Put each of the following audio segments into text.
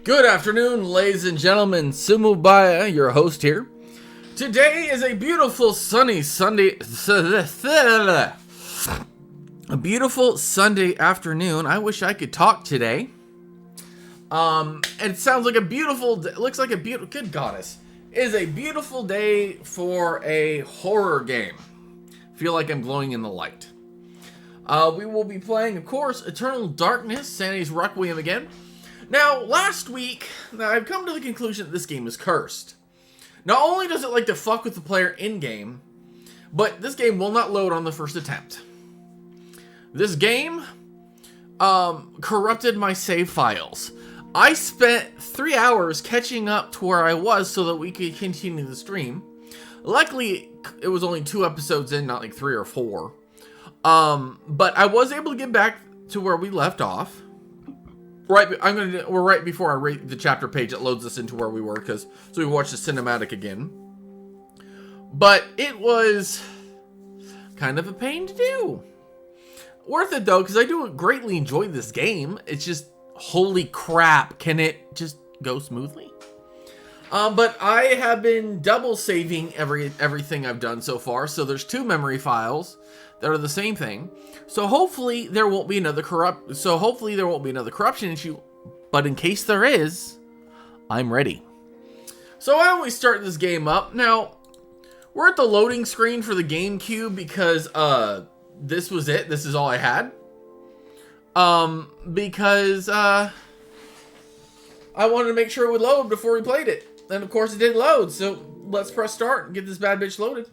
Good afternoon, ladies and gentlemen. Simubaya, your host here. Today is a beautiful sunny Sunday. A beautiful Sunday afternoon. I wish I could talk today. It sounds like a beautiful. Looks like a beautiful. Good goddess, it is a beautiful day for a horror game. Feel like I'm glowing in the light. We will be playing, of course, Eternal Darkness, Sanity's Requiem again. Now, last week, I've come to the conclusion that this game is cursed. Not only does it like to fuck with the player in-game, but this game will not load on the first attempt. This game corrupted my save files. I spent 3 hours catching up to where I was so that we could continue the stream. Luckily, it was only 2 episodes in, not like 3 or 4. But I was able to get back to where we left off. We're right before I rate the chapter page that loads us into where we were, so we watched the cinematic again. But it was kind of a pain to do. Worth it though, because I do greatly enjoy this game. It's just, holy crap, can it just go smoothly? But I have been double saving everything I've done so far, so there's 2 memory files that are the same thing. So hopefully there won't be another corruption issue, but in case there is, I'm ready. So why don't we start this game up? Now, we're at the loading screen for the GameCube because this was it. This is all I had. Because I wanted to make sure it would load before we played it. And of course it didn't load, so let's press start and get this bad bitch loaded.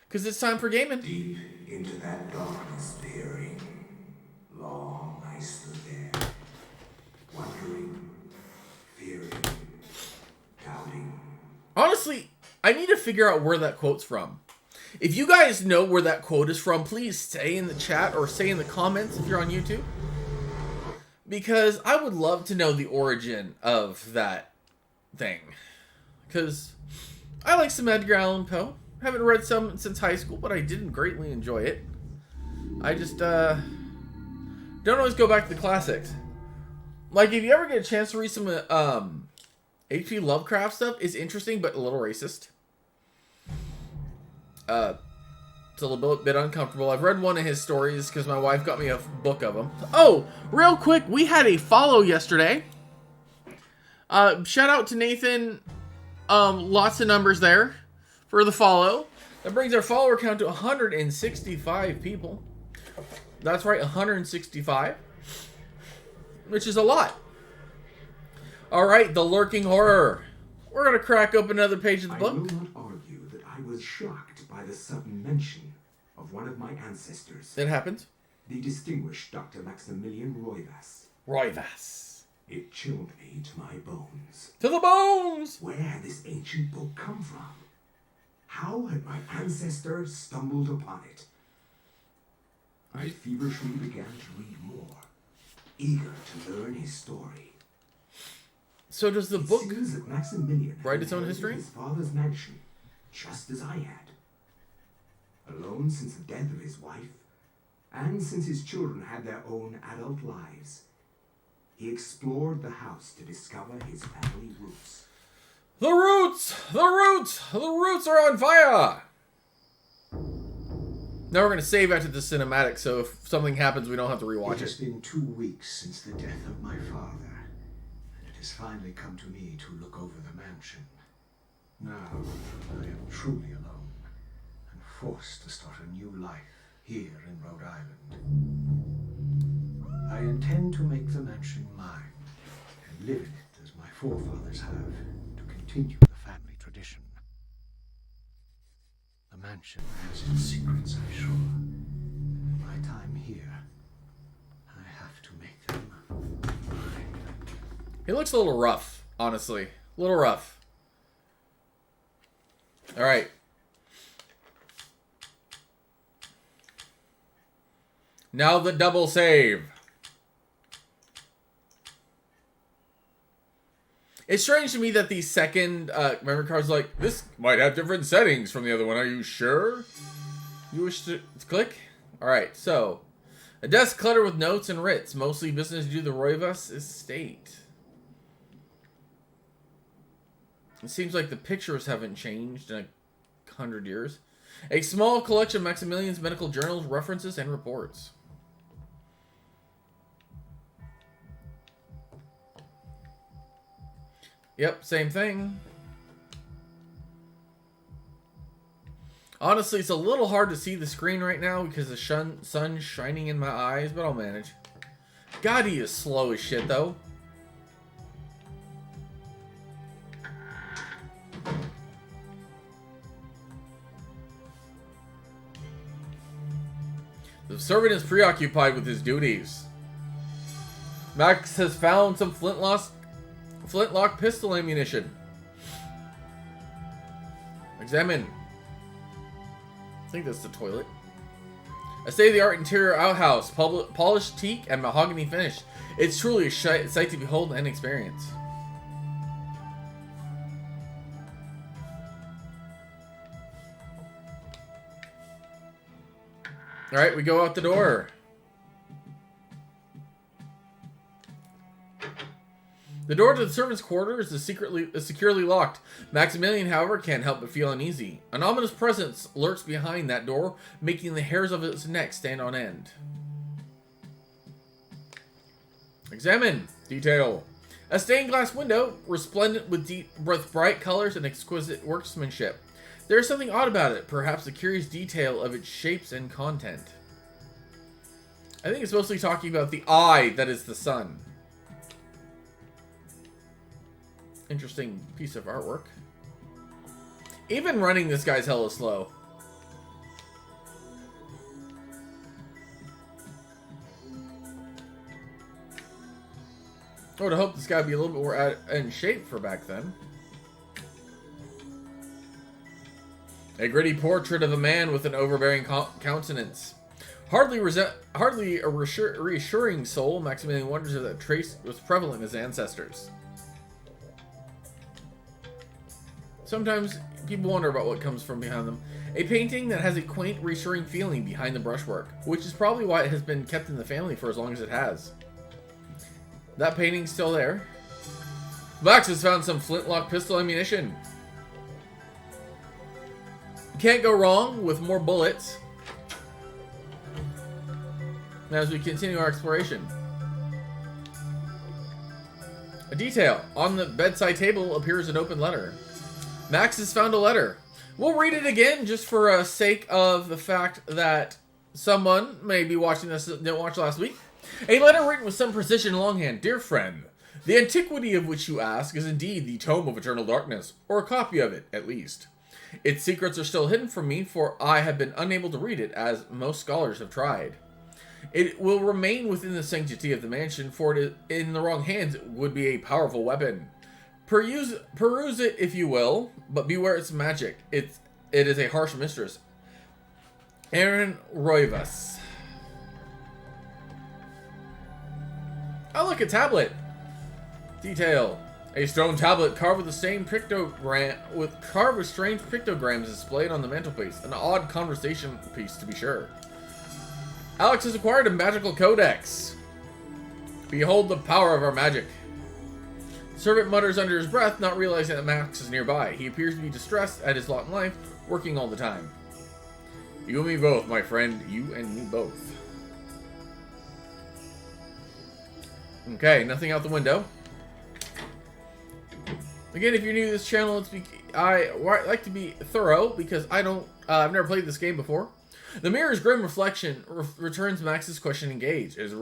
Because it's time for gaming. Deep into that darkness peering, long I stood there, wondering, fearing, doubting. Honestly, I need to figure out where that quote's from. If you guys know where that quote is from, please say in the chat or say in the comments if you're on YouTube. Because I would love to know the origin of that thing. Because I like some Edgar Allan Poe. Haven't read some since high school, but I didn't greatly enjoy it. I just don't always go back to the classics. Like, if you ever get a chance to read some H.P. Lovecraft stuff, it's interesting, but a little racist. It's a little bit uncomfortable. I've read one of his stories because my wife got me a book of them. Oh, real quick, we had a follow yesterday. Shout out to Nathan. Lots of numbers there for the follow. That brings our follower count to 165 people. That's right, 165. Which is a lot. Alright, the lurking horror. We're going to crack open another page of the book. I will not argue that I was shocked by the sudden mention of one of my ancestors. It happened. The distinguished Doctor Maximillian Roivas. Roivas. It chilled me to my bones. To the bones! Where had this ancient book come from? How had my ancestor stumbled upon it? I feverishly began to read more, eager to learn his story. So does the book seems that Maximilian write its own inherited history? his father's mansion, just as I had. Alone since the death of his wife, and since his children had their own adult lives, he explored the house to discover his family roots. The roots! The roots! The roots are on fire! Now we're going to save after the cinematic, so if something happens, we don't have to rewatch It has it. been 2 weeks since the death of my father, and it has finally come to me to look over the mansion. Now, I am truly alone, and forced to start a new life here in Rhode Island. I intend to make the mansion mine, and live in it as my forefathers have, to continue the family tradition. The mansion has its secrets, I'm sure. In my time here, I have to make them mine. He looks a little rough, honestly. A little rough. Alright. Now the double save. It's strange to me that the second memory card's like, this might have different settings from the other one. Are you sure? You wish to click? Alright, so A desk cluttered with notes and writs, mostly business due to the Roivas estate. It seems like the pictures haven't changed in 100 years. A small collection of Maximilian's medical journals, references, and reports. Yep, same thing. Honestly, it's a little hard to see the screen right now because the sun's shining in my eyes, but I'll manage. God, he is slow as shit, though. The servant is preoccupied with his duties. Max has found some flintlock pistol ammunition. Examine. I think that's the toilet. A state-of-the-art interior outhouse, polished teak and mahogany finish. It's truly a sight to behold and experience. Alright, we go out the door. The door to the servants' quarters is securely locked. Maximilian, however, can't help but feel uneasy. An ominous presence lurks behind that door, making the hairs of his neck stand on end. Examine. Detail. A stained glass window, resplendent with bright colors and exquisite workmanship. There is something odd about it, perhaps the curious detail of its shapes and content. I think it's mostly talking about the eye that is the sun. Interesting piece of artwork. Even running this guy's hella slow. I would hope this guy would be a little bit more in shape for back then. A gritty portrait of a man with an overbearing countenance. Hardly a reassuring soul, Maximilian wonders if that trace was prevalent in his ancestors. Sometimes people wonder about what comes from behind them. A painting that has a quaint, reassuring feeling behind the brushwork, which is probably why it has been kept in the family for as long as it has. That painting's still there. Max has found some flintlock pistol ammunition. Can't go wrong with more bullets. As we continue our exploration. A detail. On the bedside table appears an open letter. Max has found a letter. We'll read it again just for sake of the fact that someone may be watching this that didn't watch last week. A letter written with some precision in longhand. Dear friend, the antiquity of which you ask is indeed the Tome of Eternal Darkness, or a copy of it, at least. Its secrets are still hidden from me, for I have been unable to read it, as most scholars have tried. It will remain within the sanctity of the mansion, for it in the wrong hands would be a powerful weapon. Peruse it if you will, but beware its magic. It is a harsh mistress. Aaron Roivas. Oh, look, a tablet. Detail. A stone tablet carved with the same pictogram, carved with strange pictograms displayed on the mantelpiece. An odd conversation piece, to be sure. Alex has acquired a magical codex. Behold the power of our magic. The servant mutters under his breath, not realizing that Max is nearby. He appears to be distressed at his lot in life, working all the time. You and me both, my friend. You and me both. Okay, nothing out the window. Again, if you're new to this channel, I like to be thorough because I've never played this game before. The mirror's grim reflection returns Max's questioning gaze. His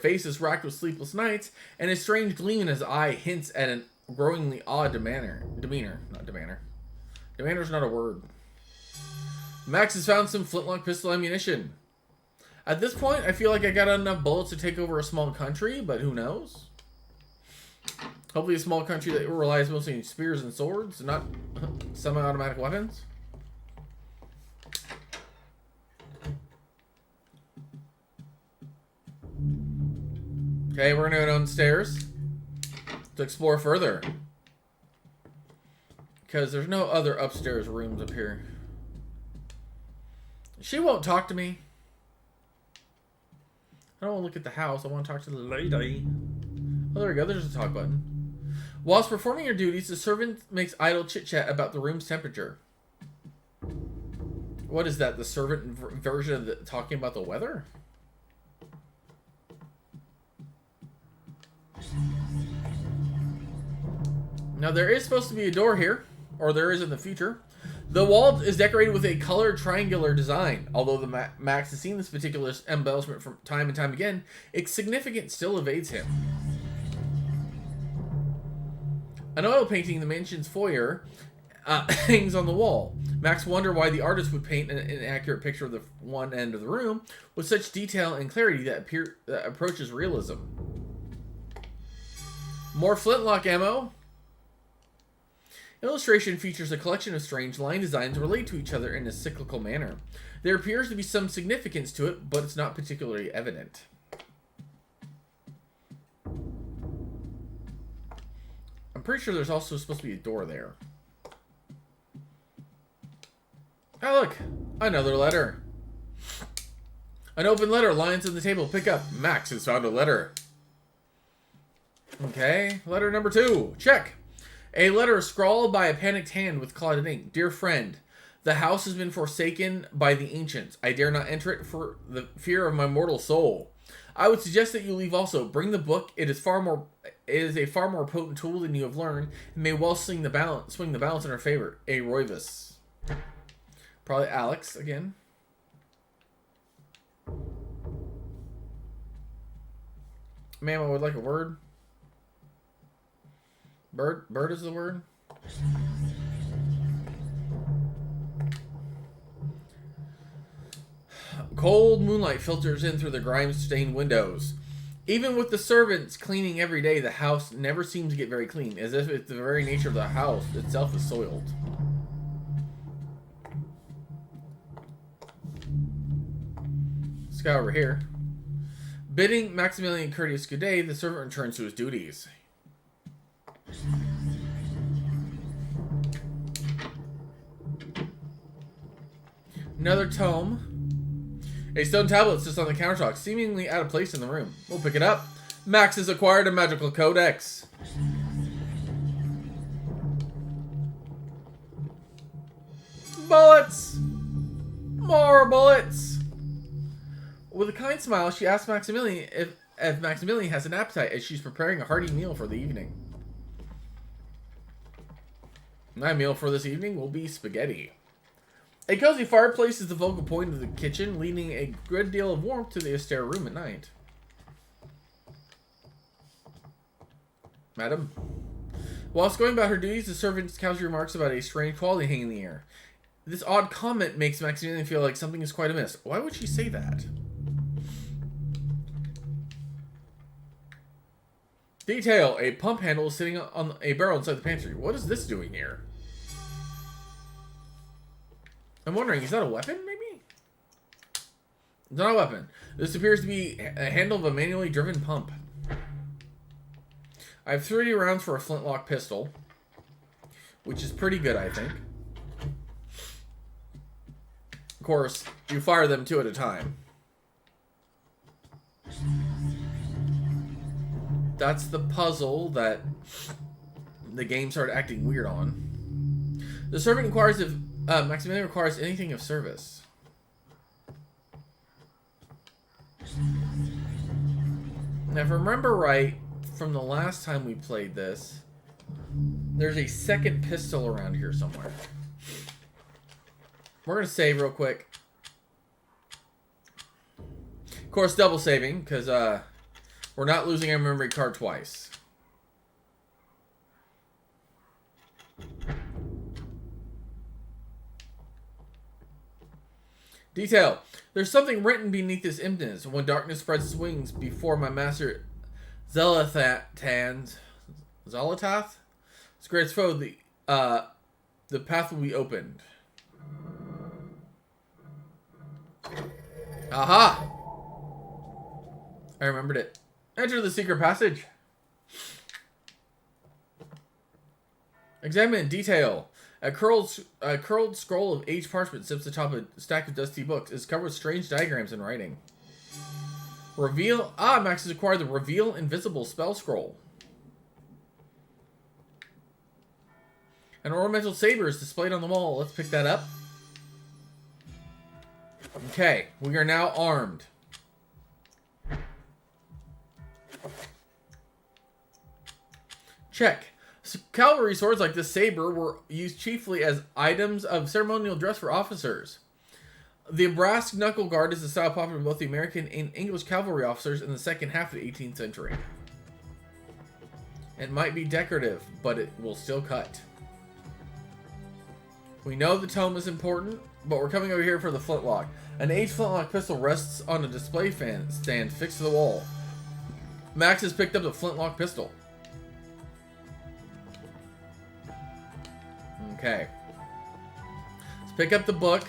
face is racked with sleepless nights, and a strange gleam in his eye hints at an growingly odd demeanor. Demeanor's not a word. Max has found some flintlock pistol ammunition. At this point, I feel like I got enough bullets to take over a small country, but who knows? Hopefully a small country that relies mostly on spears and swords, not semi-automatic weapons. Okay, we're gonna go downstairs to explore further. Because there's no other upstairs rooms up here. She won't talk to me. I don't want to look at the house. I want to talk to the lady. Oh, there we go. There's a talk button. Whilst performing her duties, the servant makes idle chit-chat about the room's temperature. What is that? The servant version of talking about the weather? Now, there is supposed to be a door here, or there is in the future. The wall is decorated with a colored triangular design. Although the Max has seen this particular embellishment from time and time again, its significance still evades him. An oil painting in the mansion's foyer hangs on the wall. Max wonders why the artist would paint an inaccurate picture of the one end of the room with such detail and clarity that approaches realism. More flintlock ammo. Illustration features a collection of strange line designs related to each other in a cyclical manner. There appears to be some significance to it, but it's not particularly evident. I'm pretty sure there's also supposed to be a door there. Oh, look! Another letter. An open letter lies on the table. Pick up. Max has found a letter. Okay. Letter number 2. Check. A letter scrawled by a panicked hand with clotted ink. Dear friend, the house has been forsaken by the ancients. I dare not enter it for the fear of my mortal soul. I would suggest that you leave also. Bring the book. It is a far more potent tool than you have learned, and may well swing the balance in our favor. A. Roivas. Probably Alex again. Ma'am, I would like a word. Bird is the word. Cold moonlight filters in through the grime-stained windows. Even with the servants cleaning every day, the house never seems to get very clean, as if it's the very nature of the house itself is soiled. This guy over here. Bidding Maximilian courteous good day, the servant returns to his duties. Another tome. A stone tablet sits on the countertop, seemingly out of place in the room. We'll pick it up. Max has acquired a magical codex. Bullets! More bullets! With a kind smile, she asks Maximilian if Maximilian has an appetite as she's preparing a hearty meal for the evening. My meal for this evening will be spaghetti. A cozy fireplace is the focal point of the kitchen, lending a good deal of warmth to the austere room at night. Madam. Whilst going about her duties, the servant casually remarks about a strange quality hanging in the air. This odd comment makes Maximilian feel like something is quite amiss. Why would she say that? Detail. A pump handle is sitting on a barrel inside the pantry. What is this doing here? I'm wondering, is that a weapon, maybe? It's not a weapon. This appears to be a handle of a manually driven pump. I have 30 rounds for a flintlock pistol, which is pretty good, I think. Of course, you fire them 2 at a time. That's the puzzle that the game started acting weird on. The servant inquires if Maximilian requires anything of service. Now, if I remember right, from the last time we played this, there's a second pistol around here somewhere. We're going to save real quick. Of course, double saving, because we're not losing our memory card twice. Detail. There's something written beneath this emptiness. When darkness spreads its wings before my master Zolotath, his greatest foe, the path will be opened. Aha! I remembered it. Enter the secret passage. Examine in detail. A curled scroll of aged parchment sits atop a stack of dusty books. It's covered with strange diagrams and writing. Reveal. Max has acquired the Reveal Invisible spell scroll. An ornamental saber is displayed on the wall. Let's pick that up. Okay, we are now armed. Check. Cavalry swords like this saber were used chiefly as items of ceremonial dress for officers. The brass knuckle guard is a style popular with both the American and English cavalry officers in the second half of the 18th century. It might be decorative, but it will still cut. We know the tome is important, but we're coming over here for the flintlock. An aged flintlock pistol rests on a display stand fixed to the wall. Max has picked up the flintlock pistol. Okay. Let's pick up the book,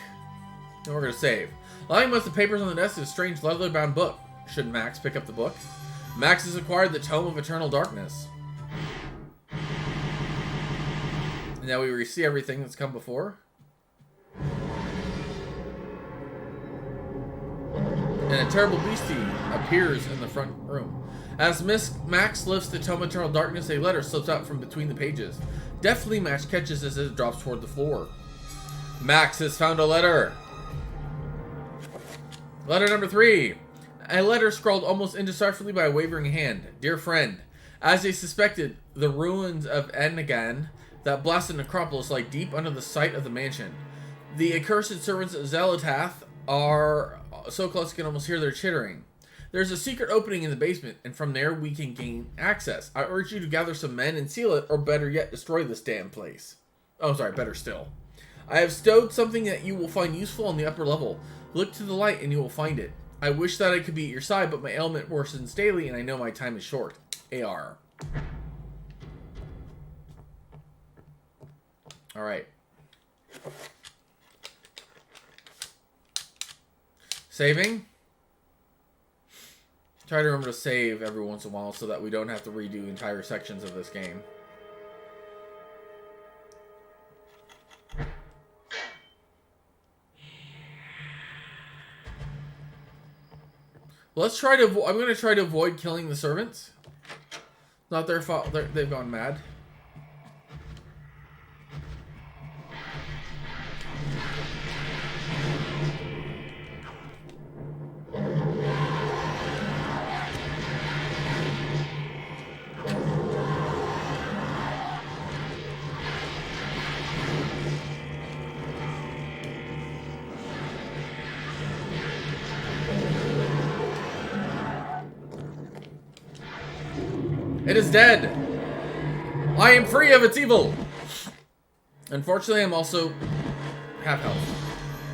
and we're going to save. Lying amongst the papers on the desk is a strange leather-bound book. Should Max pick up the book? Max has acquired the Tome of Eternal Darkness. Now we see everything that's come before. And a terrible beastie appears in the front room. As Max lifts the Tome of Eternal Darkness, a letter slips out from between the pages. Deftly, Max catches as it drops toward the floor. Max has found a letter. Letter number 3. A letter scrawled almost indecipherably by a wavering hand. Dear friend, as they suspected, the ruins of Ennigan, that blasted necropolis, lie deep under the site of the mansion. The accursed servants of Zelatath are so close you can almost hear their chittering. There's a secret opening in the basement, and from there we can gain access. I urge you to gather some men and seal it, or better yet, destroy this damn place. Oh, sorry, better still. I have stowed something that you will find useful on the upper level. Look to the light and you will find it. I wish that I could be at your side, but my ailment worsens daily, and I know my time is short. AR. Alright. Saving. Try to remember to save every once in a while so that we don't have to redo entire sections of this game. Let's try to. I'm going to try to avoid killing the servants. Not their fault. They've gone mad. It is dead. I am free of its evil. Unfortunately, I'm also half health.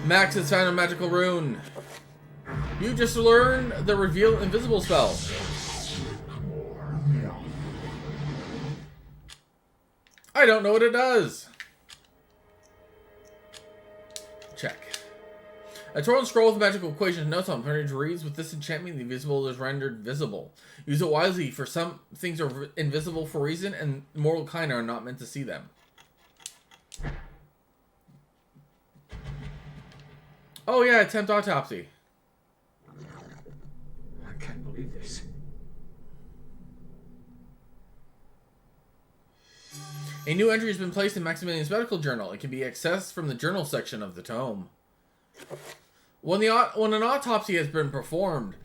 Max has found a magical rune. You just learned the reveal invisible spell. I don't know what it does. Check. A torn scroll with magical equations notes on printed reads, with this enchantment, the invisible is rendered visible. Use it wisely, for some things are invisible for a reason, and mortal kind are not meant to see them. Oh yeah, attempt autopsy. I can't believe this. A new entry has been placed in Maximilian's medical journal. It can be accessed from the journal section of the tome. When an autopsy has been performed,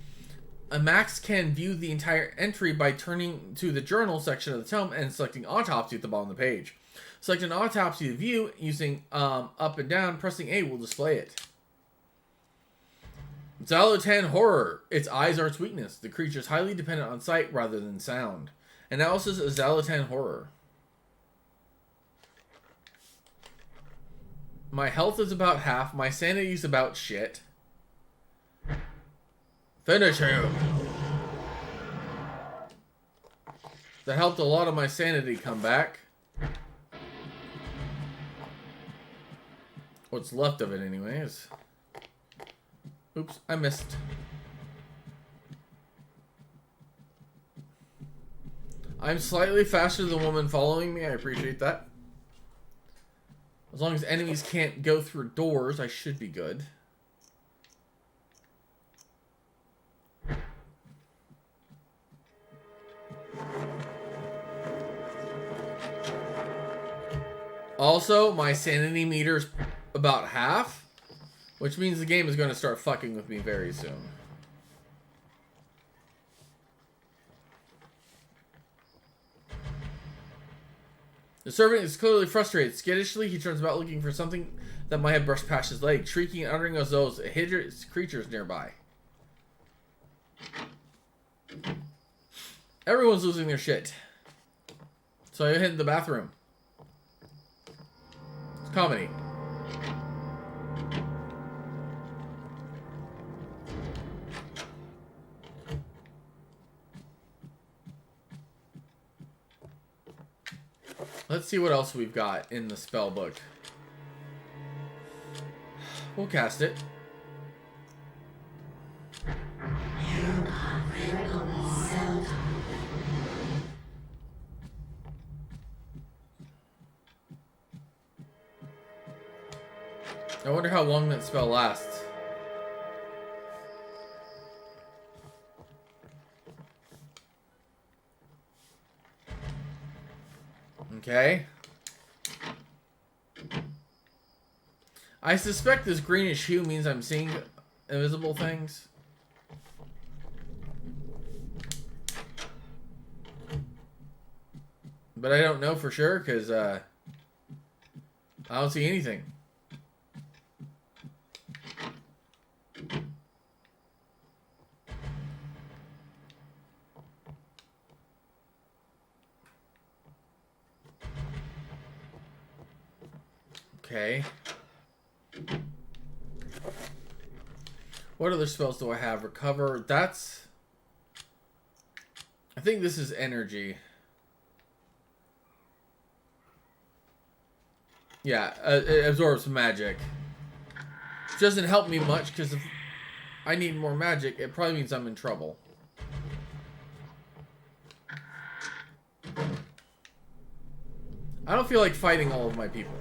a Max can view the entire entry by turning to the journal section of the tome and selecting autopsy at the bottom of the page. Select an autopsy to view using up and down. Pressing A will display it. Zalotan horror. Its eyes are its weakness. The creature is highly dependent on sight rather than sound. Analysis of Zalotan horror. My health is about half. My sanity is about shit. Finish him. That helped a lot of my sanity come back. What's left of it anyways. Oops, I missed. I'm slightly faster than the woman following me. I appreciate that. As long as enemies can't go through doors, I should be good. Also, my sanity meter's about half, which means the game is going to start fucking with me very soon. The servant is clearly frustrated. Skittishly, he turns about looking for something that might have brushed past his leg, shrieking and uttering as though hideous creatures nearby. Everyone's losing their shit. So I hit the bathroom. It's comedy. Let's see what else we've got in the spell book. We'll cast it. I wonder how long that spell lasts. Okay. I suspect this greenish hue means I'm seeing invisible things. But I don't know for sure because I don't see anything. Okay. What other spells do I have? Recover. That's... I think this is energy. Yeah, it absorbs magic. Which doesn't help me much because if I need more magic, it probably means I'm in trouble. I don't feel like fighting all of my people.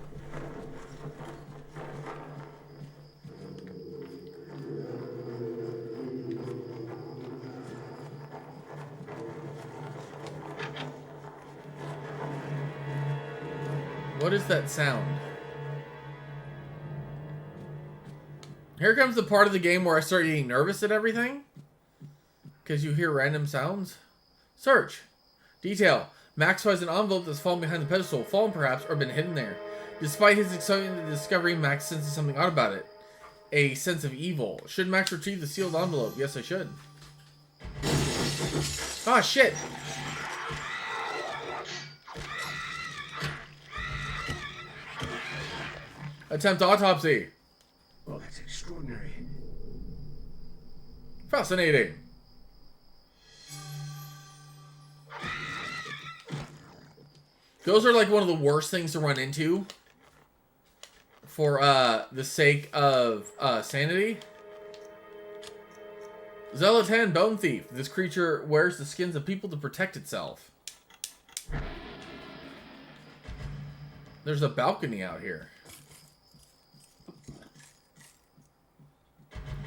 What is that sound? Here comes the part of the game where I start getting nervous at everything. Because you hear random sounds. Search. Detail. Max finds an envelope that's fallen behind the pedestal. Fallen perhaps, or been hidden there. Despite his excitement at the discovery, Max senses something odd about it. A sense of evil. Should Max retrieve the sealed envelope? Yes, I should. Ah, shit! Attempt autopsy. Well, that's extraordinary. Fascinating. Those are like one of the worst things to run into for the sake of sanity. Zelatan Bone Thief. This creature wears the skins of people to protect itself. There's a balcony out here.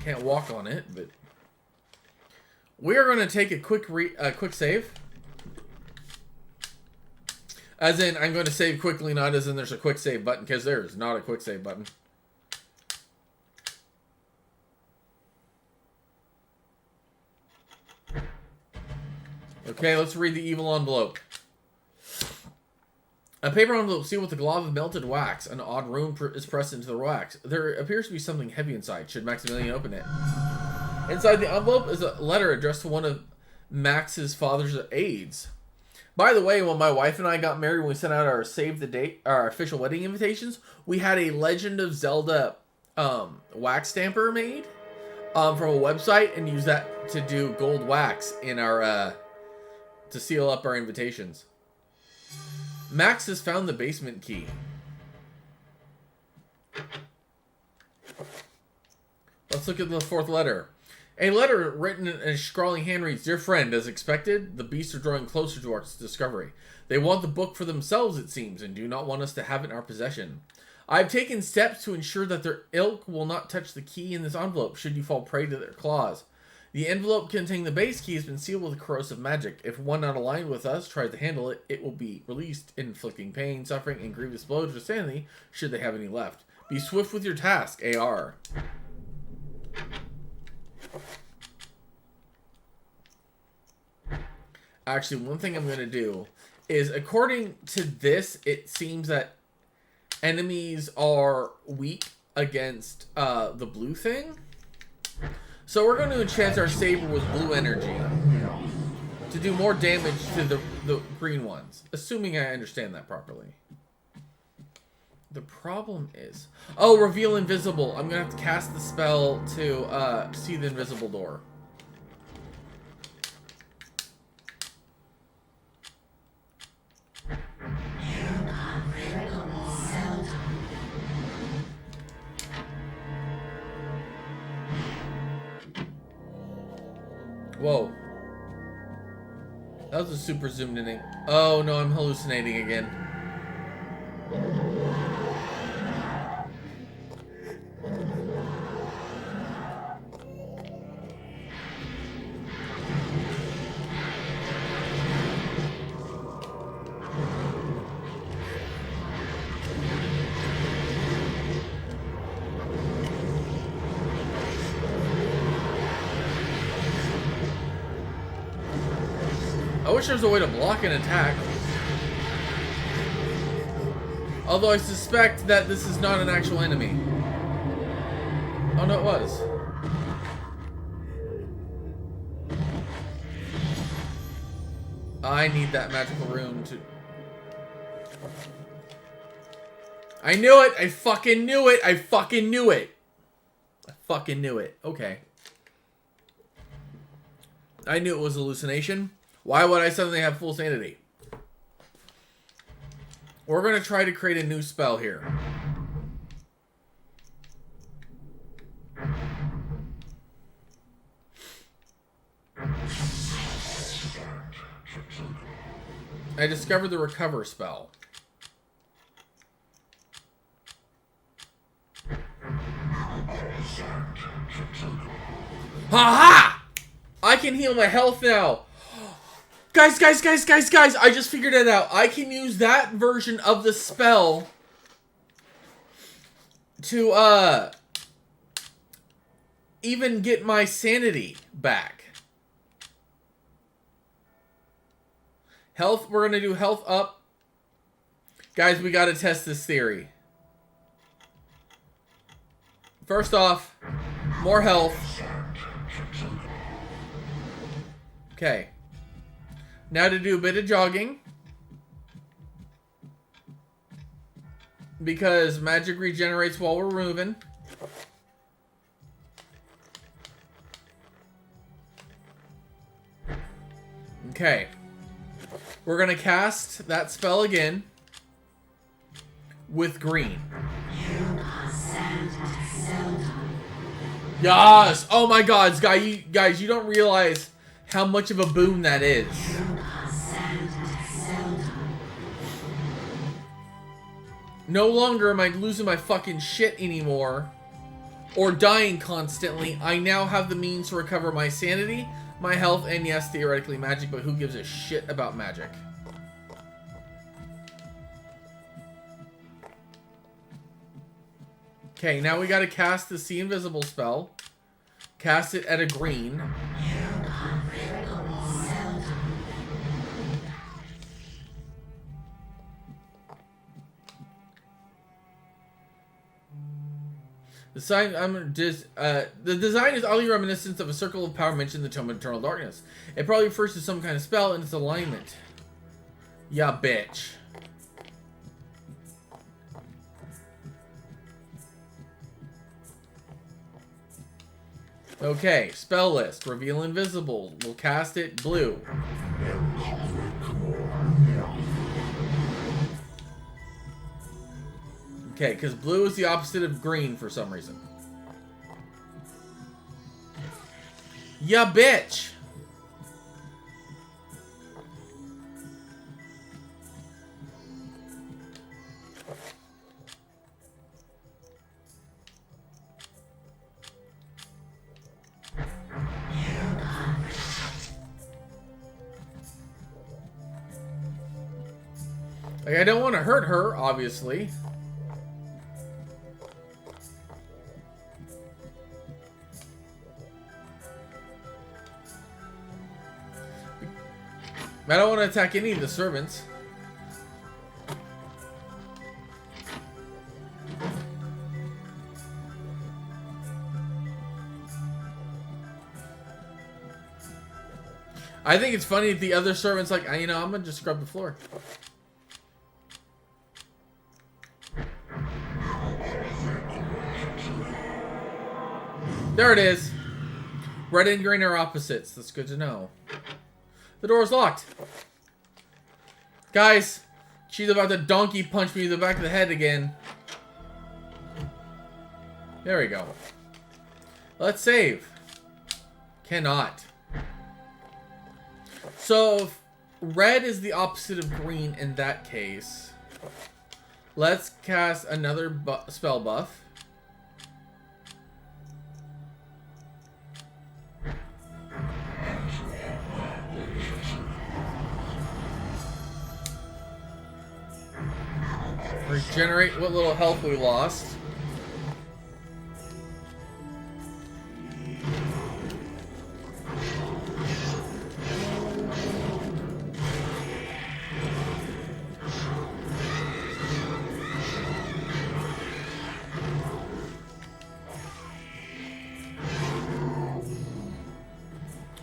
Can't walk on it, but we're going to take a quick save. As in, I'm going to save quickly, not as in there's a quick save button, because there's not a quick save button. Okay, let's read the evil envelope. A paper envelope sealed with a glob of melted wax. An odd rune is pressed into the wax. There appears to be something heavy inside. Should Maximilian open it? Inside the envelope is a letter addressed to one of Max's father's aides. By the way, when my wife and I got married, when we sent out our save the date, our official wedding invitations, we had a Legend of Zelda wax stamper made from a website and used that to do gold wax in our to seal up our invitations. Max has found the basement key. Let's look at the fourth letter. A letter written in a scrawling hand reads, Dear friend, as expected, the beasts are drawing closer to our discovery. They want the book for themselves, it seems, and do not want us to have it in our possession. I have taken steps to ensure that their ilk will not touch the key in this envelope should you fall prey to their claws. The envelope containing the base key has been sealed with corrosive magic. If one not aligned with us tries to handle it, it will be released, inflicting pain, suffering, and grievous blows to sanity, should they have any left. Be swift with your task, AR. Actually, one thing I'm going to do is, according to this, it seems that enemies are weak against the blue thing. So we're going to enchant our saber with blue energy to do more damage to the green ones, assuming I understand that properly. The problem is... Oh, reveal invisible. I'm going to have to cast the spell to see the invisible door. Whoa. That was a super zoomed in. Oh no, I'm hallucinating again. I wish there was a way to block an attack. Although I suspect that this is not an actual enemy. Oh no, it was. I need that magical rune to... I knew it! I fucking knew it! I fucking knew it! I fucking knew it. Okay. I knew it was a hallucination. Why would I suddenly have full sanity? We're going to try to create a new spell here. I discovered the recover spell. Ha-ha! I can heal my health now. Guys, I just figured it out. I can use that version of the spell to, even get my sanity back. Health, we're going to do health up. Guys, we got to test this theory. First off, more health. Okay. Now to do a bit of jogging. Because magic regenerates while we're moving. Okay. We're going to cast that spell again. With green. Yes! Oh my god, guys, you don't realize how much of a boon that is. No longer am I losing my fucking shit anymore. Or dying constantly. I now have the means to recover my sanity, my health, and yes, theoretically magic, but who gives a shit about magic? Okay, now we gotta cast the See Invisible spell. Cast it at a green. The design is oddly reminiscent of a circle of power mentioned in the Tome of Eternal Darkness. It probably refers to some kind of spell and its alignment. Yeah, bitch. Okay, spell list. Reveal invisible. We'll cast it blue. Okay, because blue is the opposite of green for some reason. Ya bitch! Like, I don't want to hurt her, obviously. I don't want to attack any of the servants. I think it's funny that the other servants like, you know, I'm gonna just scrub the floor. There it is. Red and green are opposites. That's good to know. The door is locked. Guys, she's about to donkey punch me in the back of the head again. There we go. Let's save. Cannot. So, if red is the opposite of green in that case, let's cast another spell buff. Regenerate what little health we lost.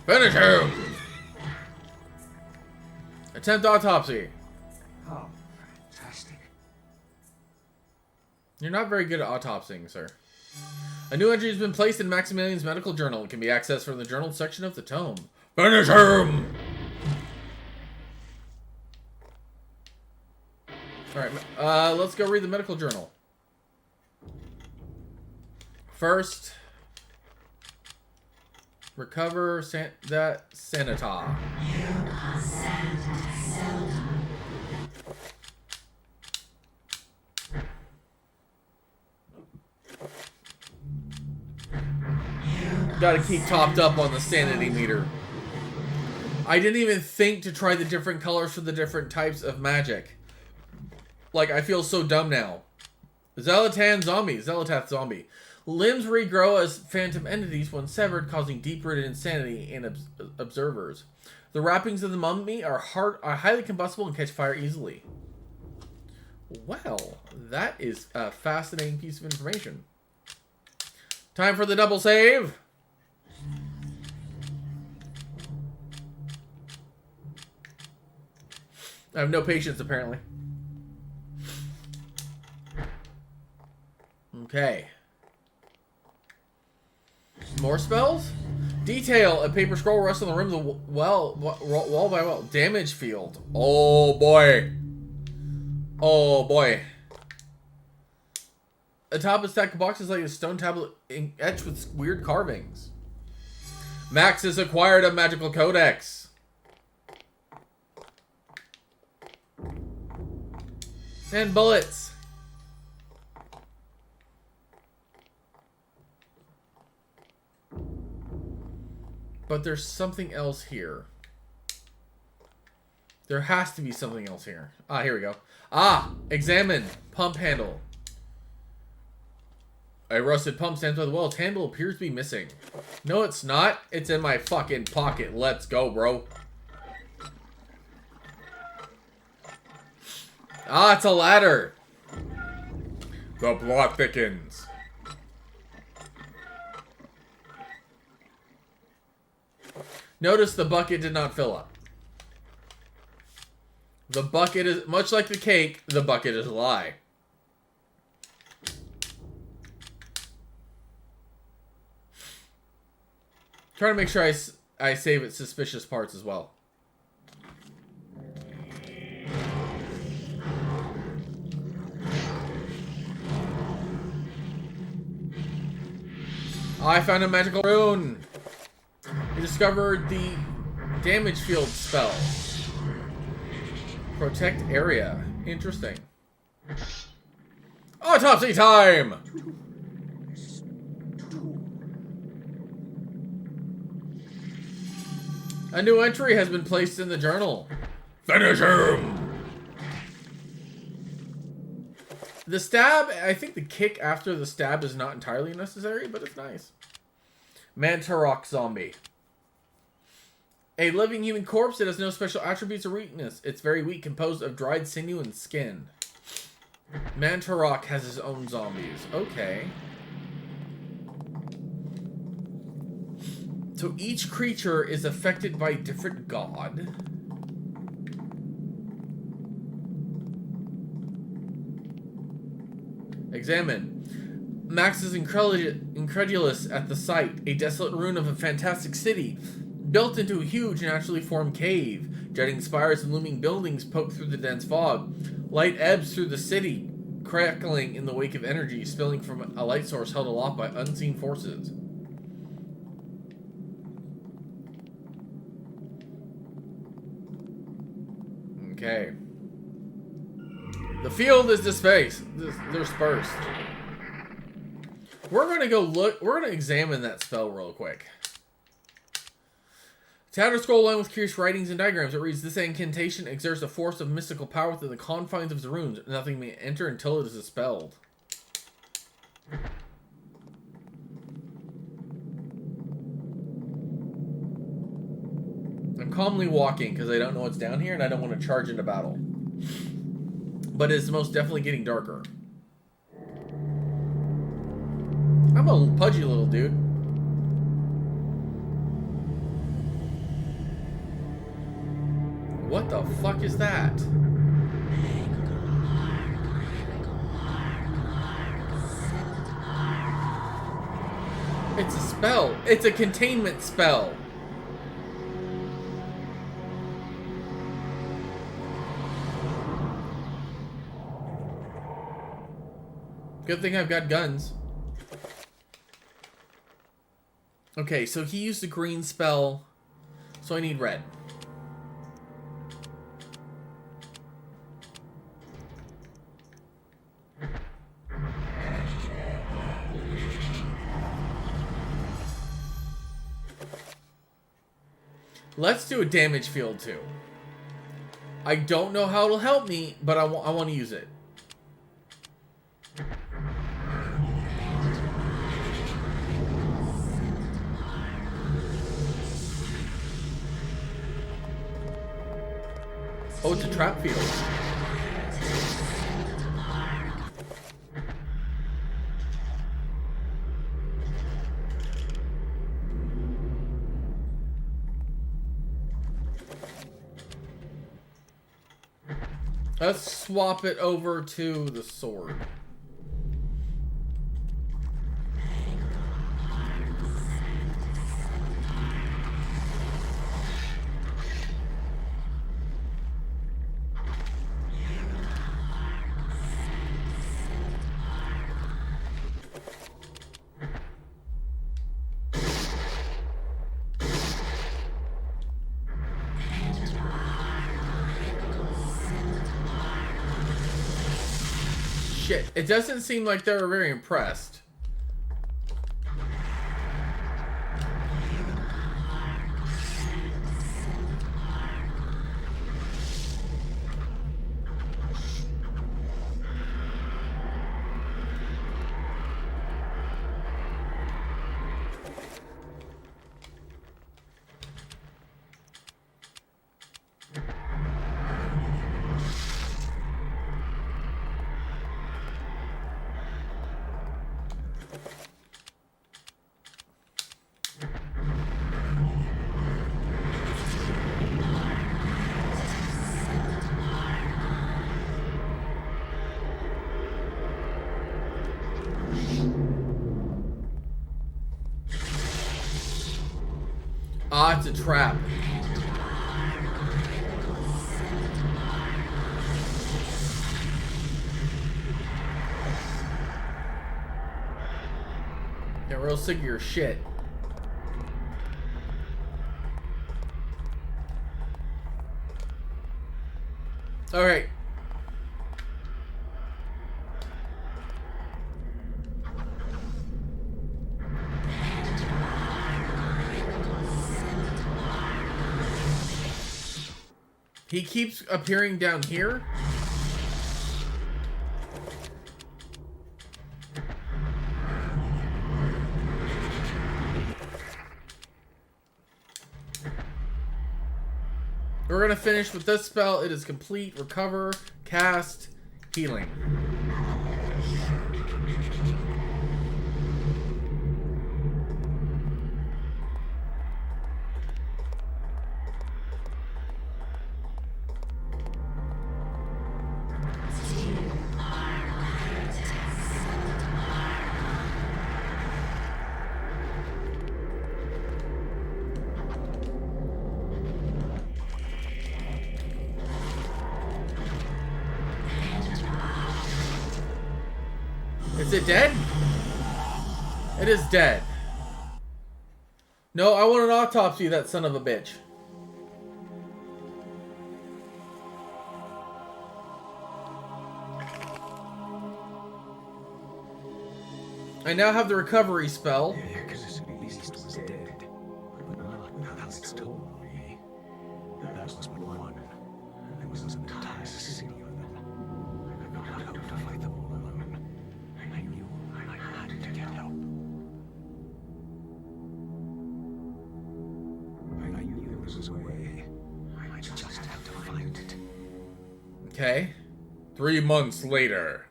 Finish him! Attempt autopsy. Oh, fantastic. You're not very good at autopsying, sir. A new entry has been placed in Maximilian's medical journal. It can be accessed from the journal section of the tome. Finish him! Alright, let's go read the medical journal. First, recover Sanity. Gotta keep topped up on the sanity meter. I didn't even think to try the different colors for the different types of magic. Like, I feel so dumb now. Zelatath zombie. Limbs regrow as phantom entities when severed, causing deep-rooted insanity in observers. The wrappings of the mummy are highly combustible and catch fire easily. Well, that is a fascinating piece of information. Time for the double save. I have no patience, apparently. Okay. More spells? Detail. A paper scroll rests on the rim of the wall by wall. Damage field. Oh, boy. Oh, boy. Atop a stack of boxes like a stone tablet etched with weird carvings. Max has acquired a magical codex. And bullets. But there's something else here. There has to be something else here. Ah, here we go. Ah, examine. Pump handle. A rusted pump stands by the well. Its handle appears to be missing. No, it's not. It's in my fucking pocket. Let's go, bro. Ah, it's a ladder. The plot thickens. Notice the bucket did not fill up. The bucket is, much like the cake, the bucket is a lie. Try to make sure I save its suspicious parts as well. I found a magical rune. We discovered the damage field spell. Protect area. Interesting. Autopsy time! A new entry has been placed in the journal. Finish him! The stab, I think the kick after the stab is not entirely necessary, but it's nice. Mantarok zombie. A living human corpse that has no special attributes or weakness. It's very weak, composed of dried sinew and skin. Mantarok has his own zombies. Okay. So each creature is affected by a different god. Examine. Max is incredulous at the sight. A desolate ruin of a fantastic city, built into a huge naturally formed cave. Jutting spires and looming buildings poke through the dense fog. Light ebbs through the city, crackling in the wake of energy, spilling from a light source held aloft by unseen forces. Okay. The field is dispersed. We're gonna go look. We're gonna examine that spell real quick. Tattered scroll line with curious writings and diagrams. It reads, "This incantation exerts a force of mystical power within the confines of the runes. Nothing may enter until it is dispelled." I'm calmly walking because I don't know what's down here and I don't want to charge into battle. But it's most definitely getting darker. I'm a pudgy little dude. What the fuck is that? It's a spell. It's a containment spell. Good thing I've got guns. Okay, so he used a green spell, so I need red. Let's do a damage field too. I don't know how it'll help me, but I want to use it. Oh, it's a trap field. Let's swap it over to the sword. Shit, it doesn't seem like they were very impressed. Ah, it's a trap. Get real sick of your shit. Alright. He keeps appearing down here. We're going to finish with this spell. It is complete, recover, cast, healing. Is it dead? It is dead. No, I want an autopsy, that son of a bitch. I now have the recovery spell. Yeah, because at least it was dead. But now that's still me. That was one. There was an entire city of them. I could not hope to fight them all alone. I knew I had to get help. I knew there was a way. I just had to find it. Okay. 3 months later.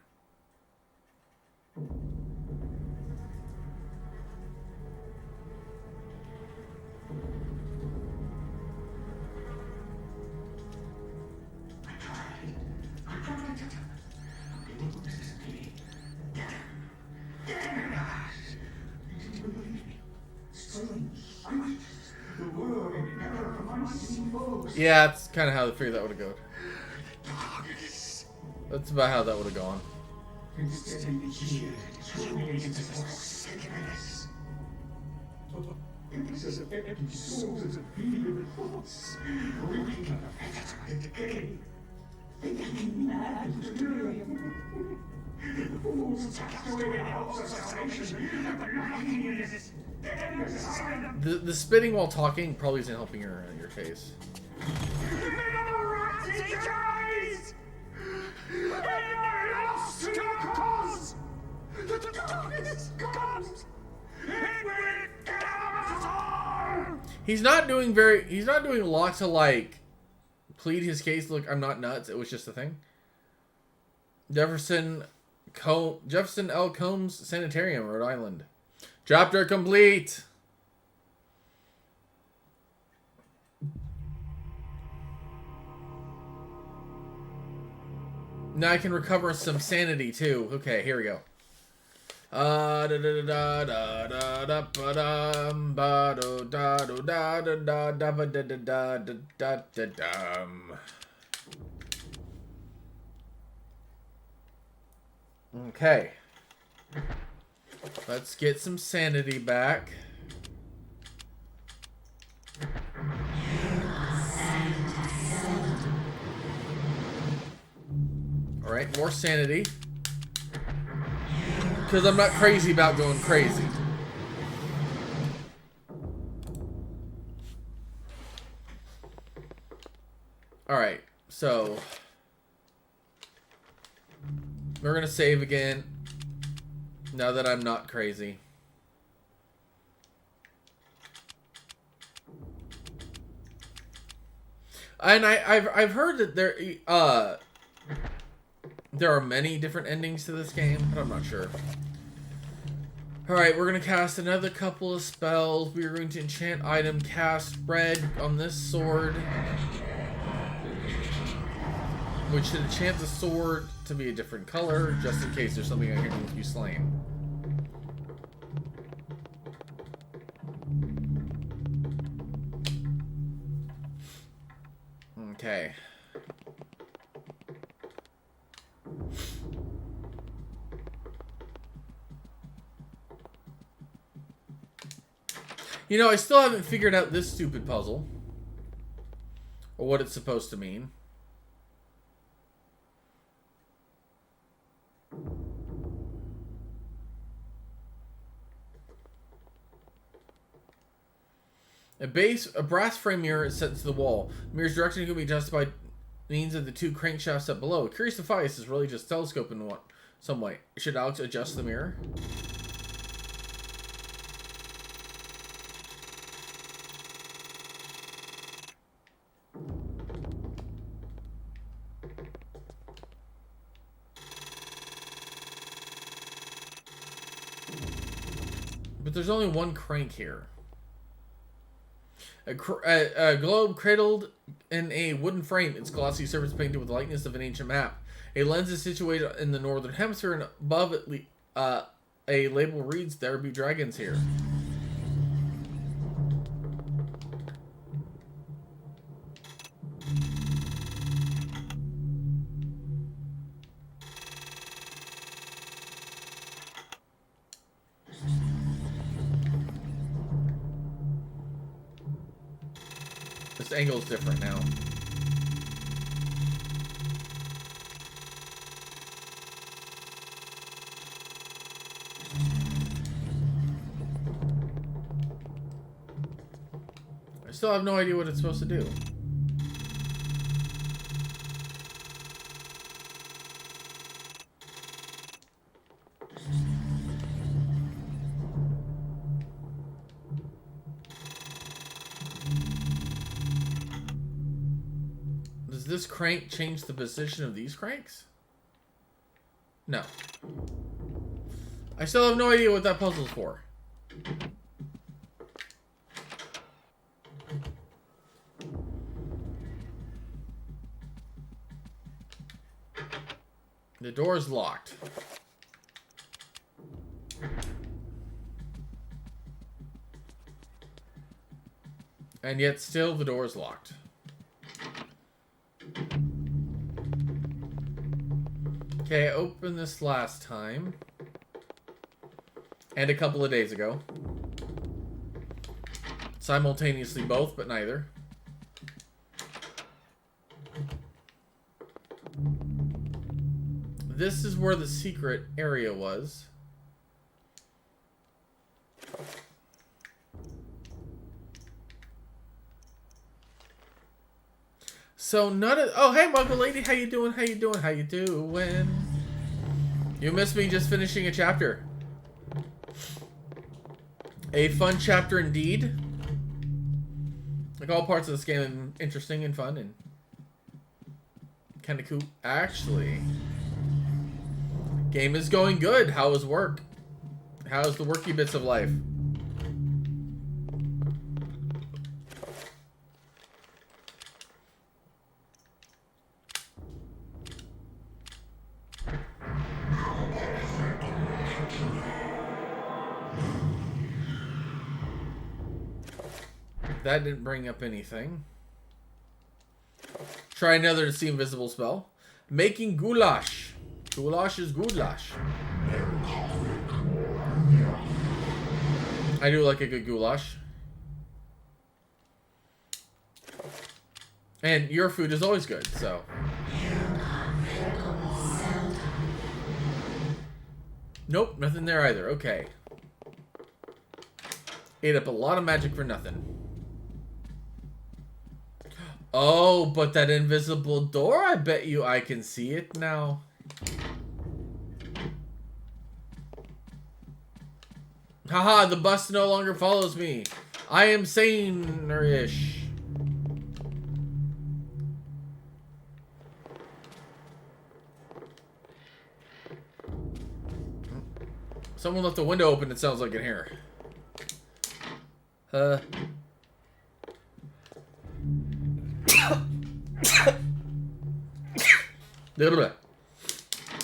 Yeah, that's kind of how I figured that would have gone. That's about how that would have gone. The spitting while talking probably isn't helping your case. He's not doing a lot to like plead his case. Look, I'm not nuts. It was just a thing. Jefferson L. Combs Sanitarium, Rhode Island. Chapter complete. Now I can recover some sanity too. Okay, here we go. Okay. Let's get some sanity back. Alright, more sanity. Because I'm not crazy about going crazy. Alright, so we're going to save again. Now that I'm not crazy. And I've heard that there are many different endings to this game, but I'm not sure. Alright, we're going to cast another couple of spells. We are going to enchant item cast red on this sword, which should enchant the sword to be a different color, just in case there's something on here with you slain. Okay. You know, I still haven't figured out this stupid puzzle. Or what it's supposed to mean. A brass frame mirror is set to the wall. The mirror's direction can be adjusted by means of the 2 crankshafts up below. A curious device is really just telescope in some way. Should Alex adjust the mirror? But there's only one crank here. A globe cradled in a wooden frame. Its glossy surface painted with the likeness of an ancient map. A lens is situated in the northern hemisphere, and above it, a label reads, "There be dragons here." This angle is different now. I still have no idea what it's supposed to do. Does this crank change the position of these cranks? No. I still have no idea what that puzzle's for. The door's locked. And yet still the door's locked. Okay, I opened this last time. And a couple of days ago. Simultaneously both, but neither. This is where the secret area was. So none of... Oh, hey, Muggle Lady. How you doing? How you doing? How you doing? You missed me just finishing a chapter. A fun chapter indeed. Like all parts of this game, interesting and fun and kind of cool. Actually, game is going good. How is work? How's the worky bits of life? That didn't bring up anything. Try another to see invisible spell. Making goulash. Goulash is goulash. I do like a good goulash. And your food is always good, so. Nope, nothing there either. Okay. Ate up a lot of magic for nothing. Oh, but that invisible door, I bet you I can see it now. Haha, the bus no longer follows me. I am sane-ish. Someone left the window open, it sounds like in here.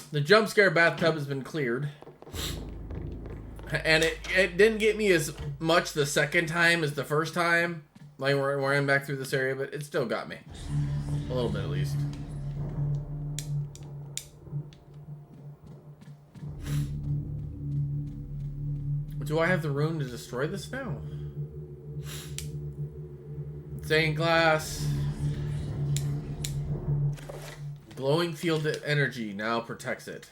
The jump scare bathtub has been cleared. And it didn't get me as much the second time as the first time. Like where I'm back through this area, but it still got me. A little bit at least. Do I have the room to destroy this now? Stained glass. Glowing field of energy now protects it.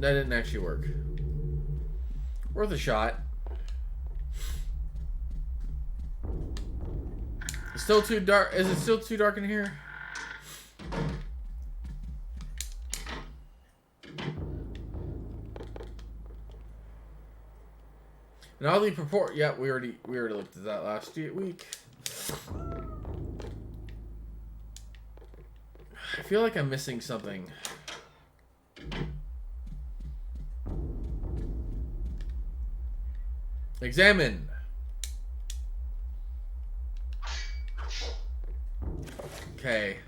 That didn't actually work. Worth a shot. It's still too dark. Is it still too dark in here? And all the purport. Yeah, we already looked at that last week. I feel like I'm missing something. Examine. Okay.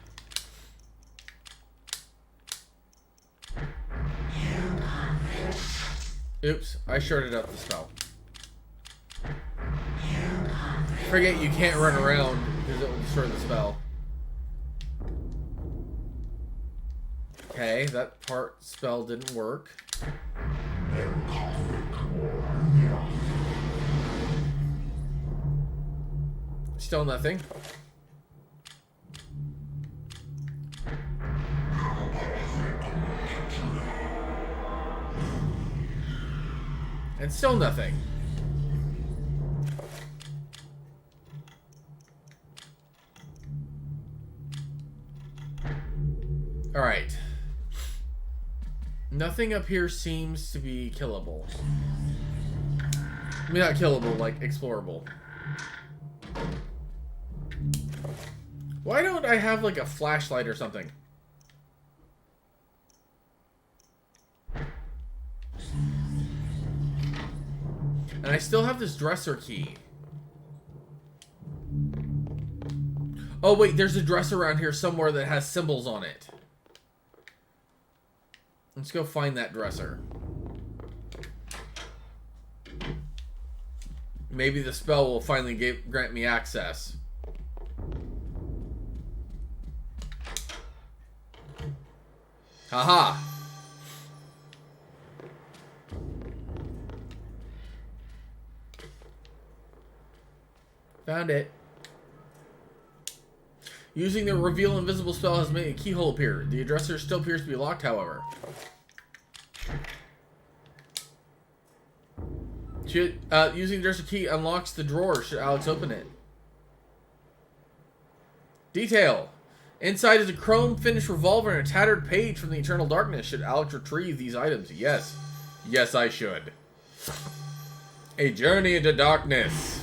Oops, I shorted up the spell. Forget you can't run around because it will destroy the spell. Okay, that part spell didn't work. Still nothing. And still nothing. Alright. Nothing up here seems to be killable. I mean, not killable, like explorable. Why don't I have like a flashlight or something? And I still have this dresser key. Oh wait, there's a dresser around here somewhere that has symbols on it. Let's go find that dresser. Maybe the spell will finally grant me access. Haha! Found it. Using the reveal invisible spell has made a keyhole appear. The dresser still appears to be locked, however. Using the dresser key unlocks the drawer. Should Alex open it? Detail. Inside is a chrome-finished revolver and a tattered page from the Eternal Darkness. Should Alex retrieve these items? Yes. Yes, I should. A journey into darkness.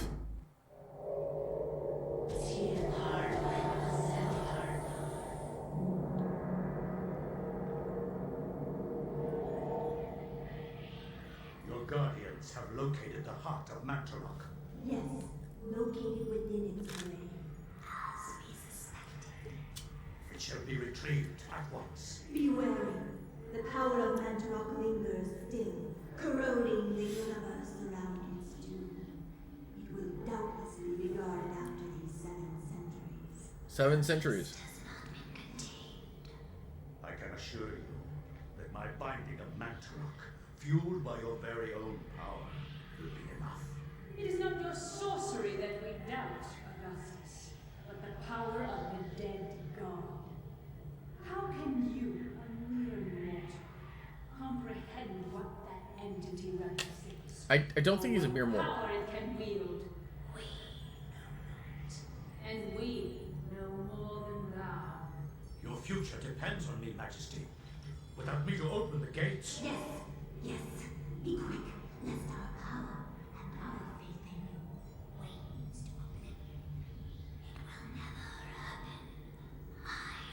Guardians have located the heart of Mantarok. Yes, located within its grave, as we suspected. It shall be retrieved at once. Be wary. The power of Mantarok lingers still, corroding the universe around its doom. It will doubtless be regarded after these 7 centuries. 7 centuries. Has not been contained. I can assure you that my binding of Mantarok, fueled by your very own power, will be enough. It is not your sorcery that we doubt, Augustus, but the power of the dead god. How can you, a mere mortal, comprehend what that entity represents? I don't think he's a mere mortal. Power it can wield. We know not. And we know more than thou. Your future depends on me, Majesty. Without me to open the gates. Yes, yes. Be quick, lest our power and our faith in you wanes to oblivion. It will never happen. I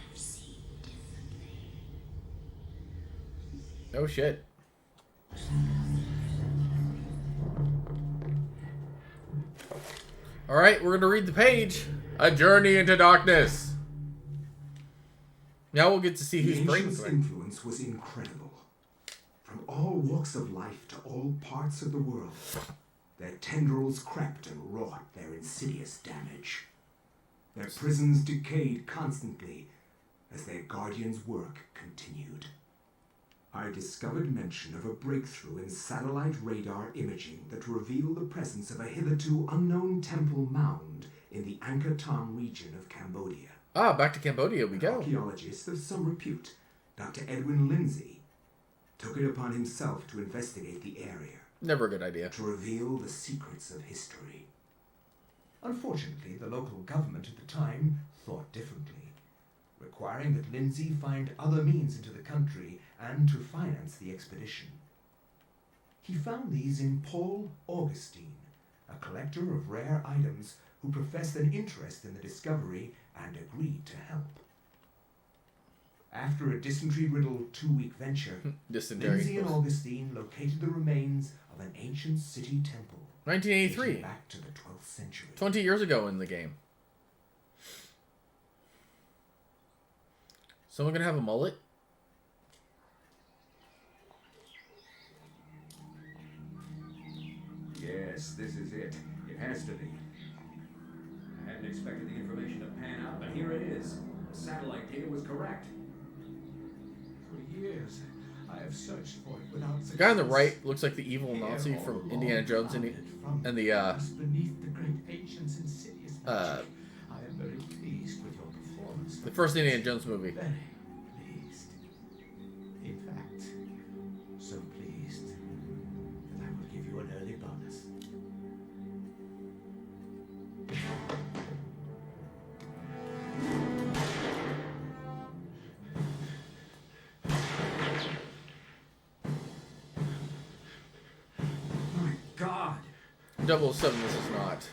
have seen differently. Oh shit. Alright, we're gonna read the page. A journey into darkness. Now we'll get to see who's bringing The ancients' influence was incredible. From all walks of life to all parts of the world, their tendrils crept and wrought their insidious damage. Their prisons decayed constantly as their guardians' work continued. I discovered mention of a breakthrough in satellite radar imaging that revealed the presence of a hitherto unknown temple mound in the Angkor Thom region of Cambodia. Ah, back to Cambodia we An go. archaeologist of some repute, Dr. Edwin Lindsay, took it upon himself to investigate the area, Never a good idea. to reveal the secrets of history. Unfortunately, the local government at the time thought differently, requiring that Lindsay find other means into the country and to finance the expedition. He found these in Paul Augustine, a collector of rare items who professed an interest in the discovery and agreed to help. After a dysentery-riddled 2-week venture, Dysentery. Lindsay and Augustine located the remains of an ancient city temple. 1983. dating back to the 12th century. 20 years ago in the game. Someone gonna have a mullet? Yes, this is it. It has to be. I hadn't expected the information to pan out, but here it is. The satellite data was correct. For years, I have searched for it without success. The guy on the right looks like the evil Nazi from Indiana Jones and the beneath the great ancient's insidious magic. I am very pleased with your performance. the first Indiana Jones movie. Very pleased. In fact, so pleased that I will give you an early bonus. My God! 007, this is not.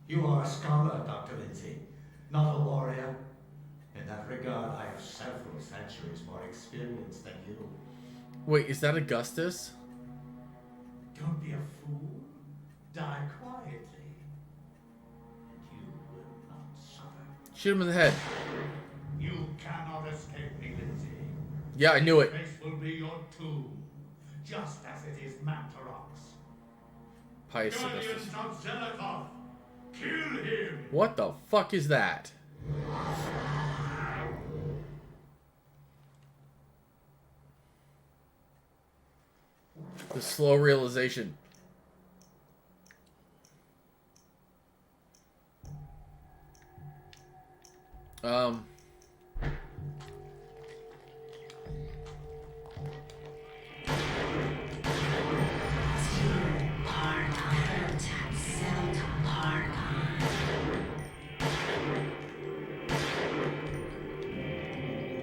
You are a scholar, Dr. Lindsay, not a warrior. In that regard, I have several centuries more experience than you. Wait, is that Augustus? Don't be a fool. Die quietly. And you will not suffer. Shoot him in the head. You cannot escape me, Lindsay. Yeah, I knew it. This will be your tomb, just as it is Mantarok's. Pious Guardians Augustus. of Zelikoth, kill him! What the fuck is that? The slow realization.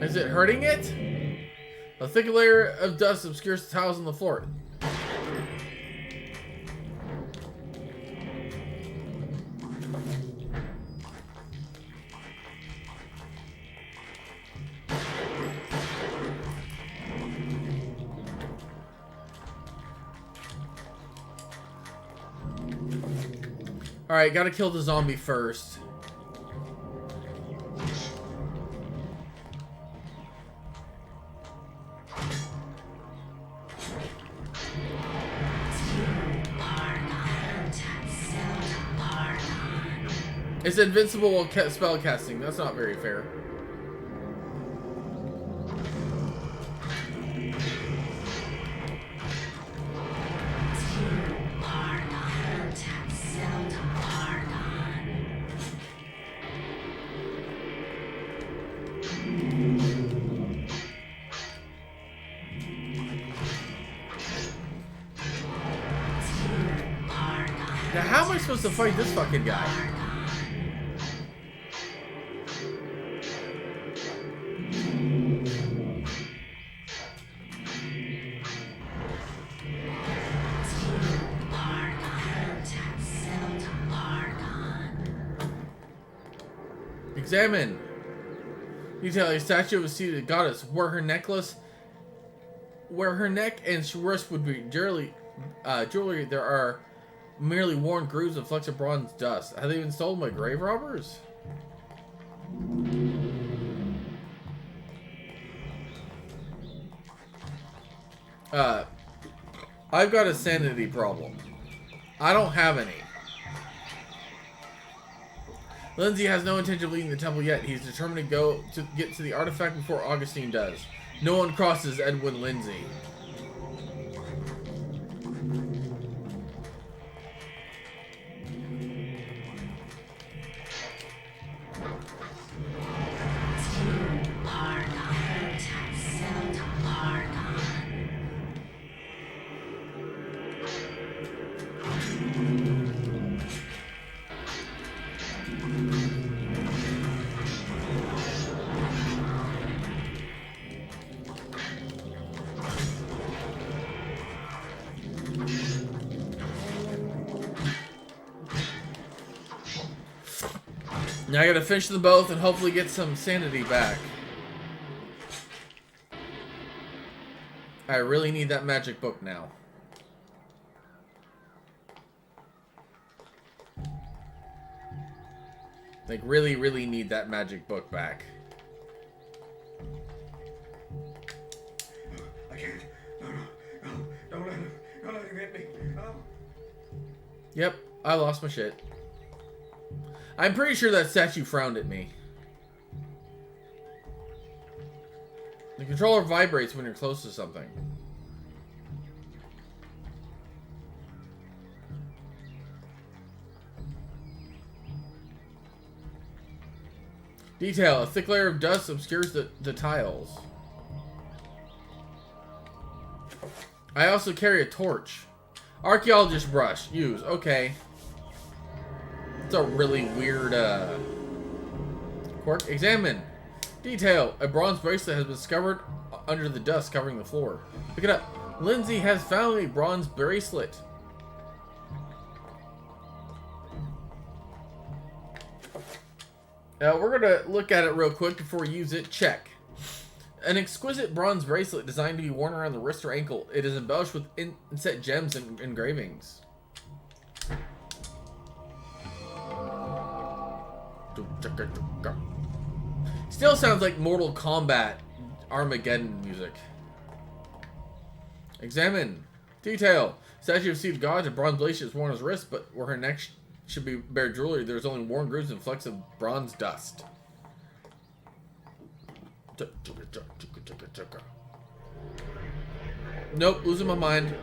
Is it hurting it? A thick layer of dust obscures the tiles on the floor. Alright, gotta kill the zombie first. It's invincible while spell casting. That's not very fair. Now, how am I supposed to fight this fucking guy? Examine. Detail a statue of a seated goddess where her neck and wrist would be jewelry. There are merely worn grooves and flecks of bronze dust. Have they been stolen by grave robbers? I've got a sanity problem. I don't have any. Lindsay has no intention of leaving the temple yet. He's determined to get to the artifact before Augustine does. No one crosses Edwin Lindsay. Now I gotta finish them both and hopefully get some sanity back. I really need that magic book now. Like, really, really need that magic book back. I can't. No, don't let him. Don't let him hit me. No. Yep, I lost my shit. I'm pretty sure that statue frowned at me. The controller vibrates when you're close to something. Detail. A thick layer of dust obscures the tiles. I also carry a torch. Archaeologist brush. Use. Okay. It's a really weird quirk. Examine. Detail. A bronze bracelet has been discovered under the dust covering the floor. Pick it up. Lindsay has found a bronze bracelet. We're going to look at it real quick before we use it. Check. An exquisite bronze bracelet designed to be worn around the wrist or ankle. It is embellished with inset gems and engravings. Still sounds like Mortal Kombat Armageddon music. Examine. Detail. Statue of Seed of God. A bronze bracelet is worn on his wrist, but where her neck should be bare jewelry, there's only worn grooves and flecks of bronze dust. Nope, losing my mind.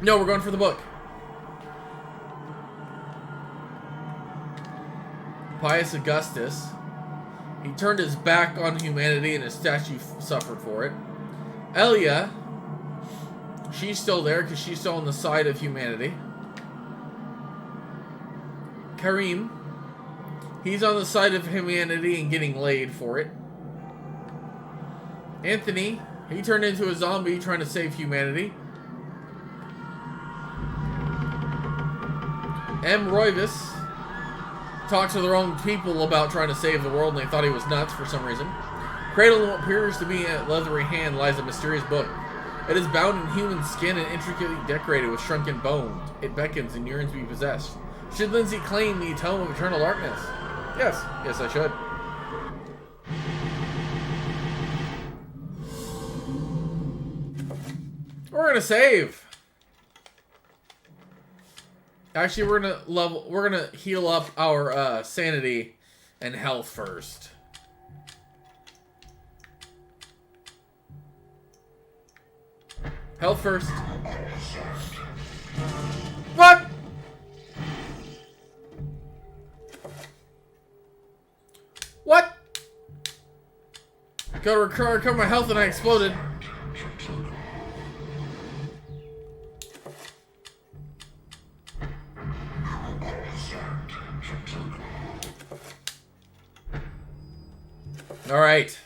No, we're going for the book. Pius Augustus. He turned his back on humanity and his statue suffered for it. Elia. She's still there because she's still on the side of humanity. Karim. He's on the side of humanity and getting laid for it. Anthony. He turned into a zombie trying to save humanity. M. Roivas talked to the wrong people about trying to save the world and they thought he was nuts for some reason. Cradled in what appears to be a leathery hand lies a mysterious book. It is bound in human skin and intricately decorated with shrunken bones. It beckons and yearns to be possessed. Should Lindsay claim the Tome of Eternal Darkness? Yes. Yes, I should. We're gonna save. Actually, we're gonna heal up our sanity and health first. Health first. What? What? Gotta recover my health and I exploded. All right.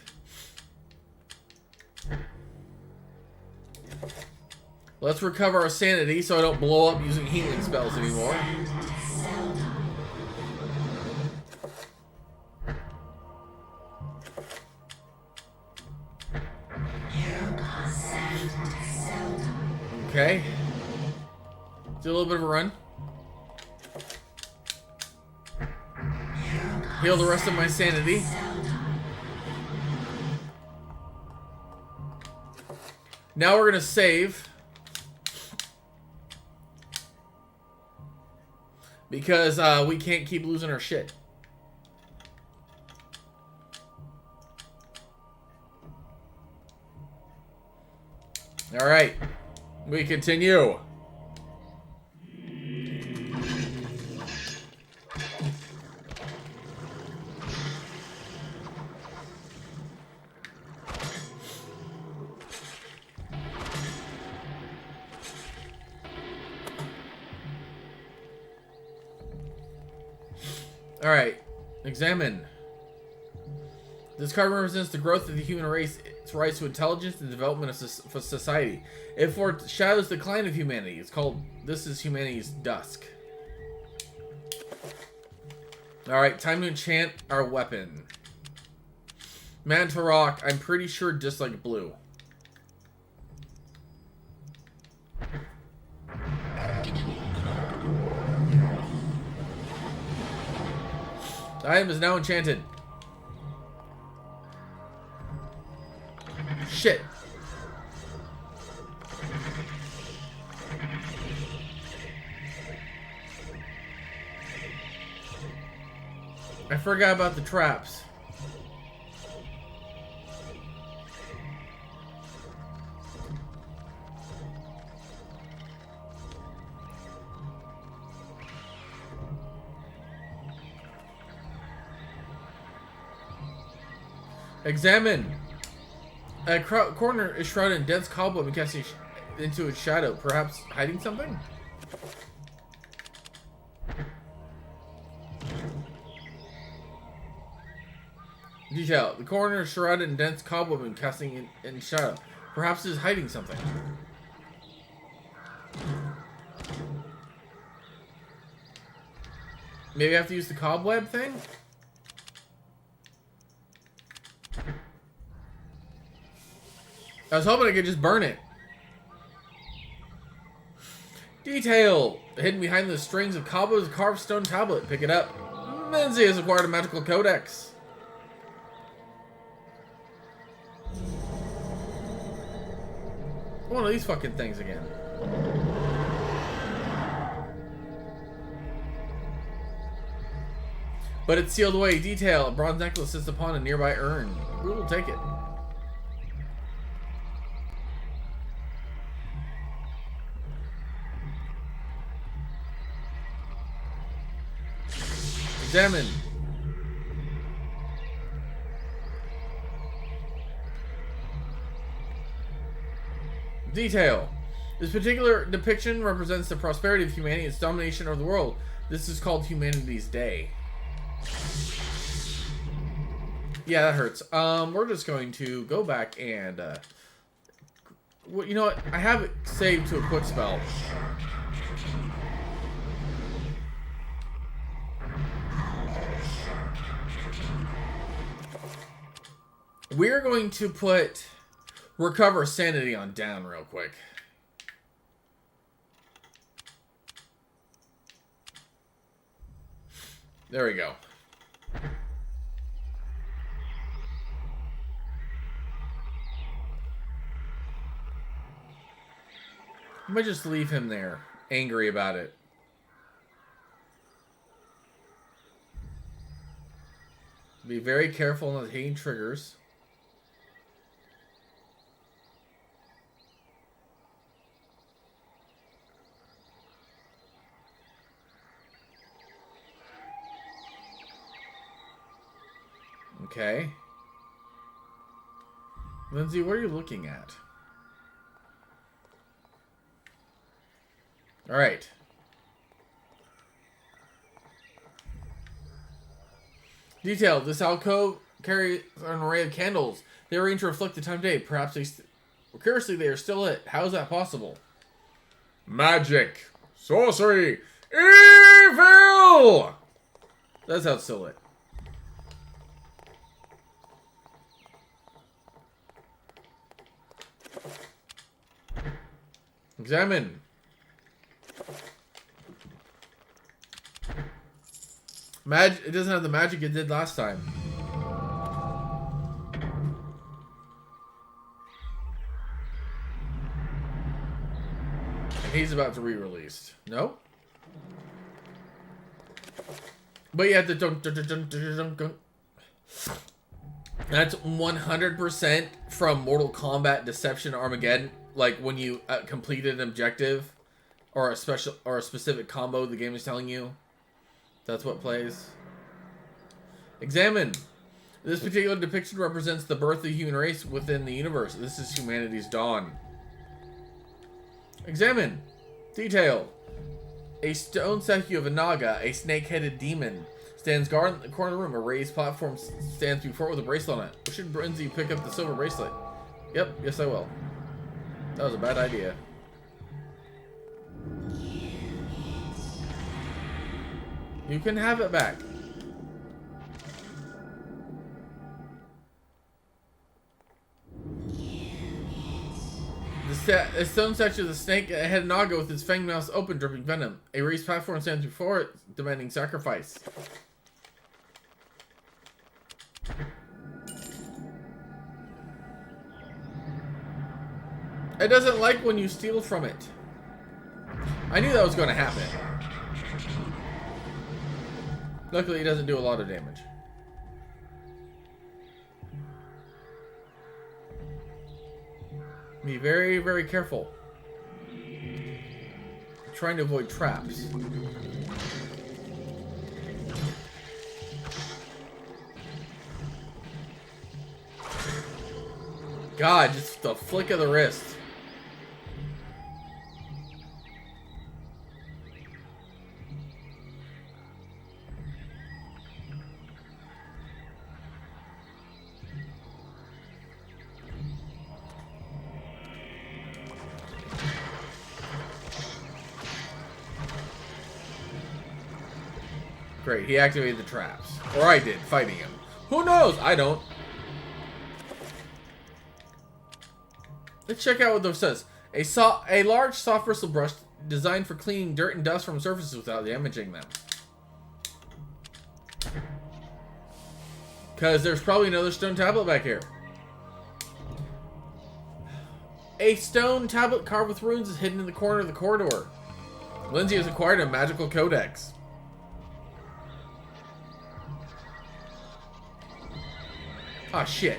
Let's recover our sanity so I don't blow up using healing spells anymore. Okay. Do a little bit of a run. Heal the rest of my sanity. Now we're gonna save. Because we can't keep losing our shit. Alright. We continue. Alright, examine. This card represents the growth of the human race, its rise to intelligence and development of society. It foreshadows the decline of humanity. It's called, this is humanity's dusk. Alright, time to enchant our weapon. Manta Rock, I'm pretty sure just like blue. The item is now enchanted. Shit. I forgot about the traps. Examine. A corner is shrouded in dense cobweb and casting into its shadow, perhaps hiding something? Detail. The corner is shrouded in dense cobweb and casting in shadow. Perhaps it is hiding something. Maybe I have to use the cobweb thing? I was hoping I could just burn it. Detail. Hidden behind the strings of cobwebs, carved stone tablet. Pick it up. Menzie has acquired a magical codex. One of these fucking things again. But it's sealed away. Detail. A bronze necklace sits upon a nearby urn. We will take it. Examine. Detail. This particular depiction represents the prosperity of humanity and its domination over the world. This is called Humanity's Day. Yeah, that hurts. We're just going to go back and well, you know what? I have it saved to a quick spell. We're going to put recover sanity on down real quick. There we go. I might just leave him there, angry about it. Be very careful not hitting triggers. Okay. Lindsay, what are you looking at? All right. Detail. This alcove carries an array of candles. They arrange to reflect the time of day. Perhaps curiously, they are still lit. How is that possible? Magic. Sorcery. Evil! That's how it's still lit. Examine. It doesn't have the magic it did last time. And he's about to re-released. No? But yeah, the dun, dun, dun, dun, dun, dun, dun. That's 100% from Mortal Kombat Deception Armageddon. Like when you completed an objective or a specific combo the game is telling you. That's what plays. Examine. This particular depiction represents the birth of the human race within the universe. This is humanity's dawn. Examine. Detail. A stone statue of a Naga, a snake-headed demon, stands guard in the corner of the room. A raised platform stands before it with a bracelet on it. Should Brinzy pick up the silver bracelet? Yep, yes I will. That was a bad idea. You can have it back. A stone statue of the snake head Naga with its fang mouth open, dripping venom. A raised platform stands before it, demanding sacrifice. It doesn't like when you steal from it. I knew that was going to happen. Luckily, it doesn't do a lot of damage. Be very, very careful. I'm trying to avoid traps. God, just the flick of the wrist. Great, he activated the traps. Or I did, fighting him. Who knows? I don't. Let's check out what this says. A large soft bristle brush designed for cleaning dirt and dust from surfaces without damaging them. Because there's probably another stone tablet back here. A stone tablet carved with runes is hidden in the corner of the corridor. Lindsay has acquired a magical codex. Ah, shit.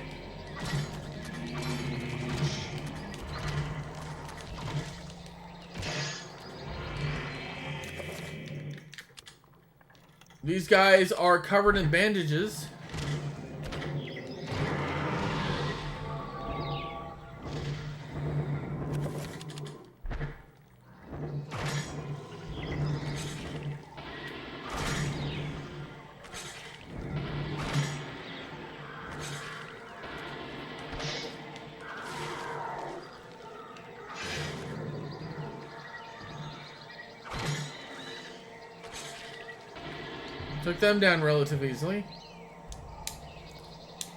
These guys are covered in bandages. Took them down relatively easily.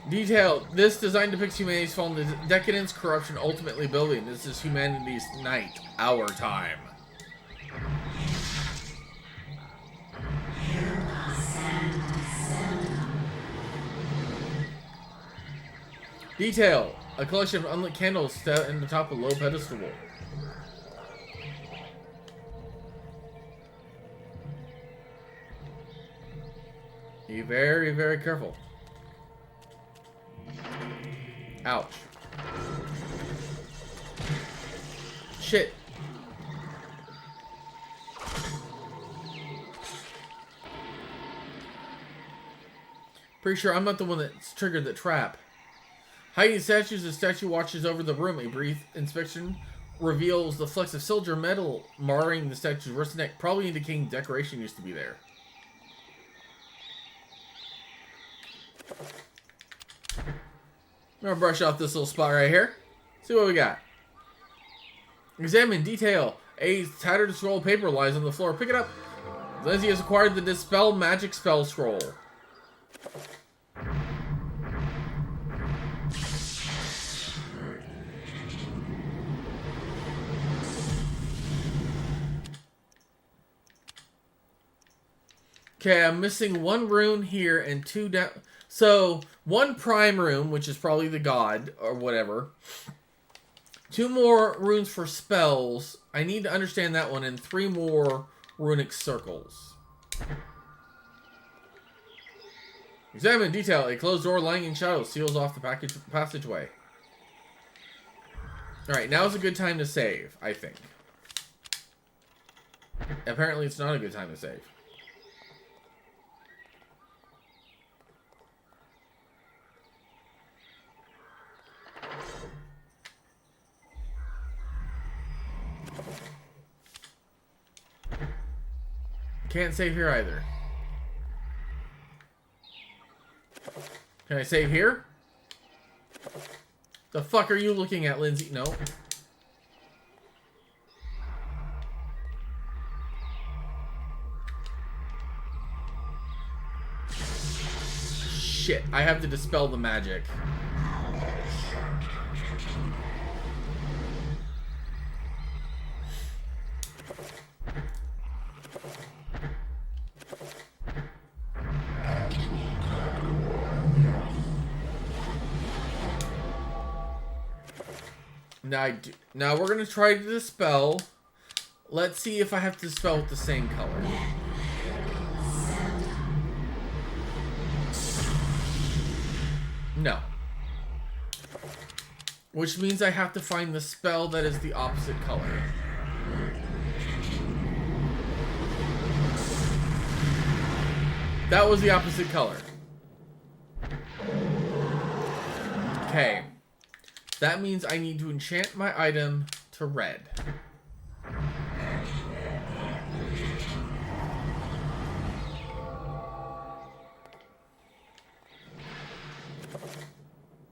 Detail. This design depicts humanity's fall into decadence, corruption, ultimately building. This is humanity's night. Our time. Detail. A collection of unlit candles set in the top of a low pedestal. Be very, very careful. Ouch. Shit. Pretty sure I'm not the one that's triggered the trap. Hiding statues, the statue watches over the room. A brief inspection reveals the flecks of silver metal marring the statue's wrist and neck, probably indicating decoration used to be there. I'm gonna brush off this little spot right here. See what we got. Examine detail. A tattered scroll of paper lies on the floor. Pick it up. Lindsay has acquired the Dispel Magic Spell Scroll. Okay, I'm missing one rune here and two down. So, one prime rune, which is probably the god, or whatever. Two more runes for spells. I need to understand that one, and three more runic circles. Examine detail. A closed door lying in shadow seals off the passageway. Alright, now's a good time to save, I think. Apparently it's not a good time to save. Can't save here either. Can I save here? The fuck are you looking at, Lindsay? No. Shit, I have to dispel the magic. Now we're gonna try to dispel. Let's see if I have to dispel with the same color. No. Which means I have to find the spell that is the opposite color. That was the opposite color. Okay. That means I need to enchant my item to red.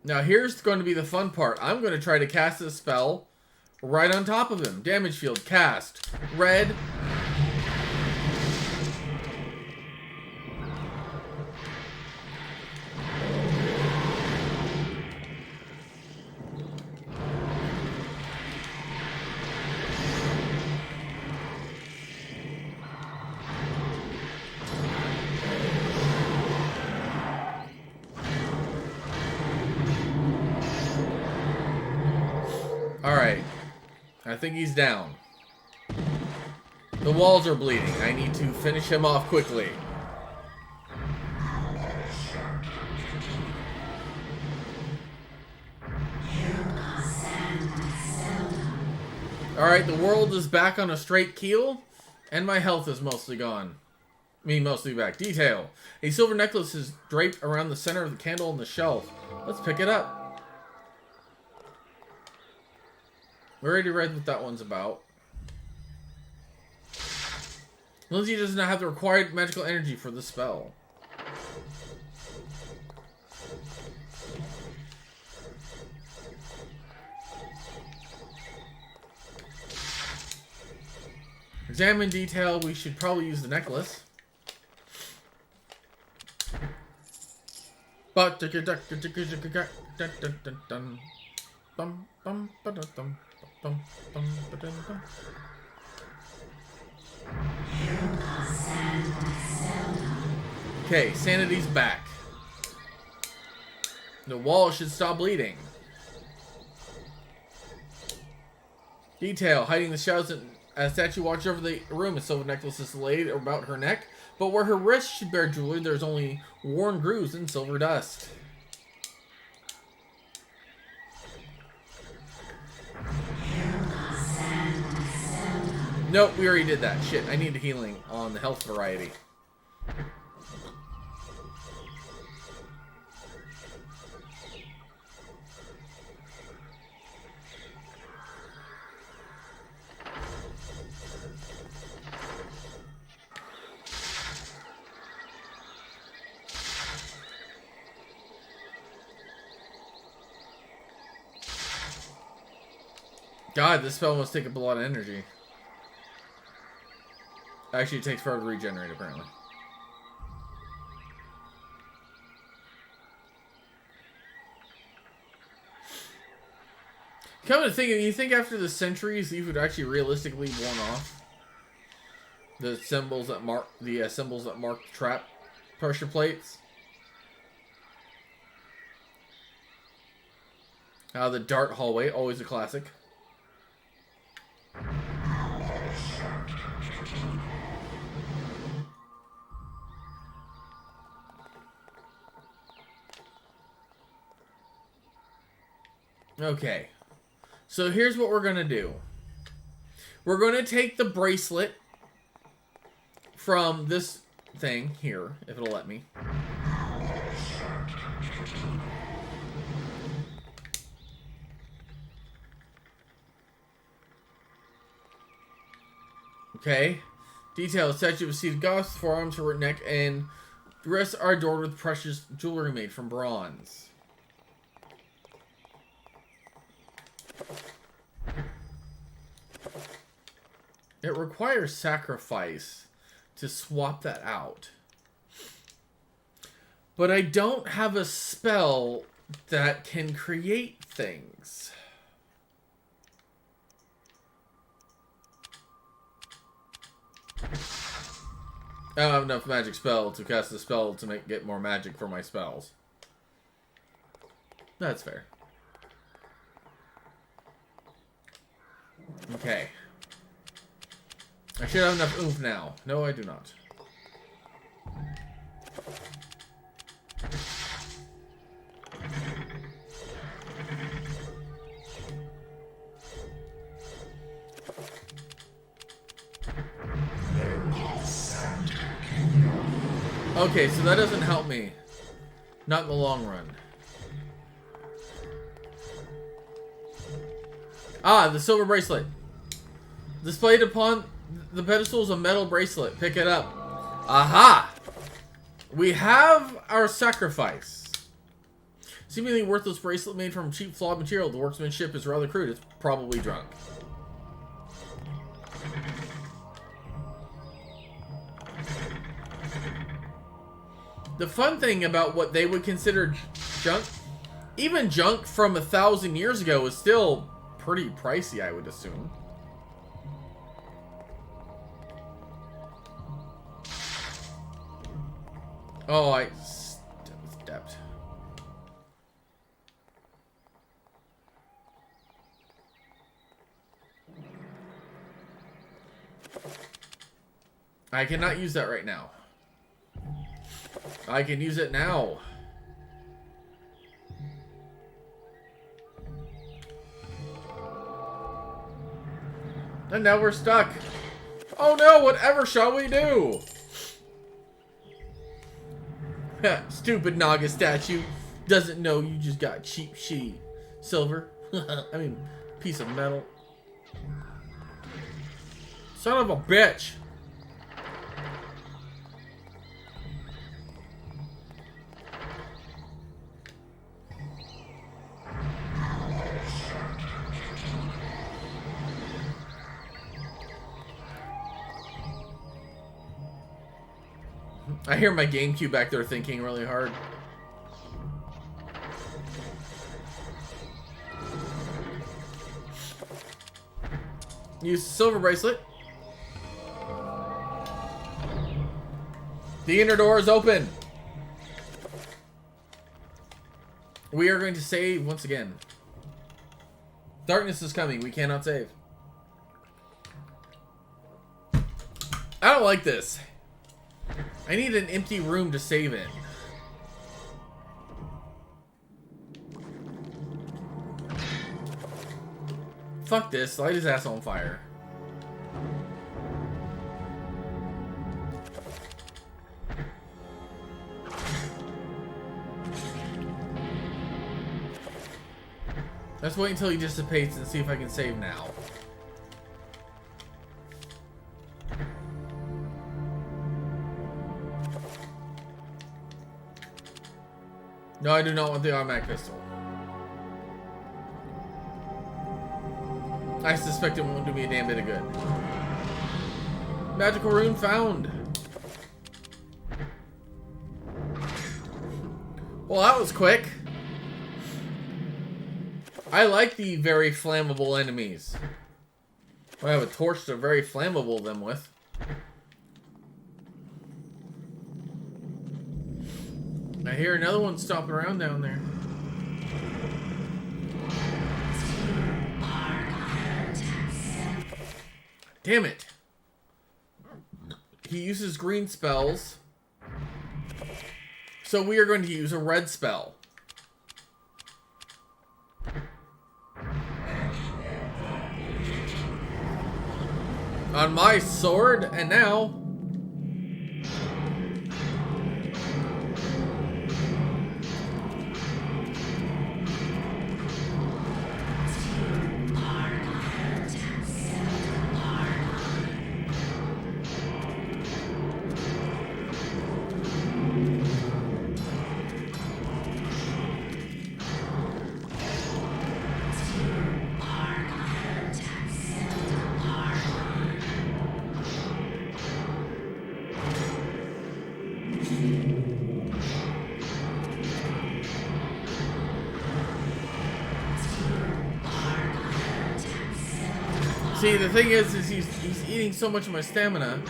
Now here's going to be the fun part. I'm going to try to cast a spell right on top of him. Damage field, cast. Red. Alright. I think he's down. The walls are bleeding. I need to finish him off quickly. Alright, the world is back on a straight keel, and my health is mostly gone. Mostly back. Detail. A silver necklace is draped around the center of the candle on the shelf. Let's pick it up. We already read what that one's about. Lindsay does not have the required magical energy for the spell. Examine detail. We should probably use the necklace. But okay, Sanity's back. The wall should stop bleeding. Detail. Hiding the shadows, a statue watches over the room. A silver necklace is laid about her neck, but where her wrist should bear jewelry, there's only worn grooves and silver dust. Nope, we already did that. Shit, I need a healing on the health variety. God, this spell must take up a lot of energy. Actually, it takes forever to regenerate, apparently. Come to think of it, you think after the centuries, these would actually realistically worn off? The symbols that mark the trap pressure plates. The dart hallway, always a classic. Okay, so here's what we're going to do. We're going to take the bracelet from this thing here, if it'll let me. Okay. Detail. Statue of seated gods, forearms, her neck, and wrists are adorned with precious jewelry made from bronze. It requires sacrifice to swap that out. But I don't have a spell that can create things. I don't have enough magic spell to cast a spell to get more magic for my spells. That's fair. Okay. I should have enough oomph now. No, I do not. Okay, so that doesn't help me. Not in the long run. Ah, the silver bracelet. Displayed upon the pedestal is a metal bracelet. Pick it up. Aha! We have our sacrifice. Seemingly worthless bracelet made from cheap, flawed material. The workmanship is rather crude. It's probably drunk. The fun thing about what they would consider junk, even junk from 1,000 years ago, is still pretty pricey, I would assume. Oh, I stepped. I cannot use that right now. I can use it now. And now we're stuck. Oh no, whatever shall we do? Stupid Naga statue doesn't know you just got cheap, shitty silver. I mean, piece of metal. Son of a bitch. I hear my GameCube back there thinking really hard. Use the silver bracelet. The inner door is open. We are going to save once again. Darkness is coming. We cannot save. I don't like this. I need an empty room to save in. Fuck this. Light his ass on fire. Let's wait until he dissipates and see if I can save now. No, I do not want the automatic pistol. I suspect it won't do me a damn bit of good. Magical rune found. Well, that was quick. I like the very flammable enemies. I have a torch to very flammable them with. I hear another one stomping around down there. Damn it. He uses green spells. So we are going to use a red spell. On my sword, and now... See, the thing is he's eating so much of my stamina.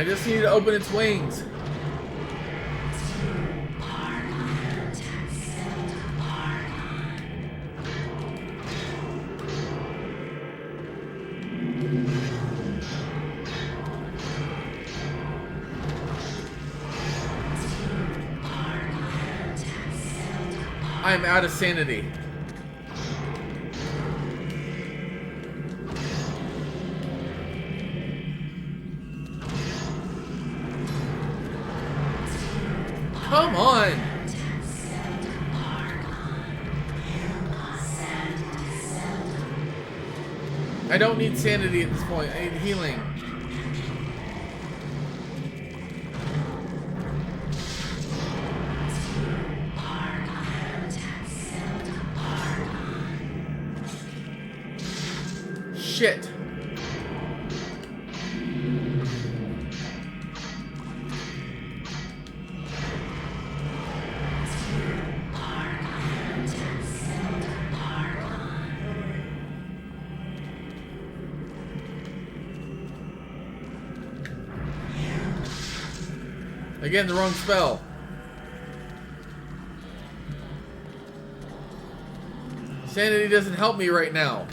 I just need to open its wings. I'm out of sanity. Come on! I don't need sanity at this point. I need healing. Shit. Again, the wrong spell. Sanity doesn't help me right now.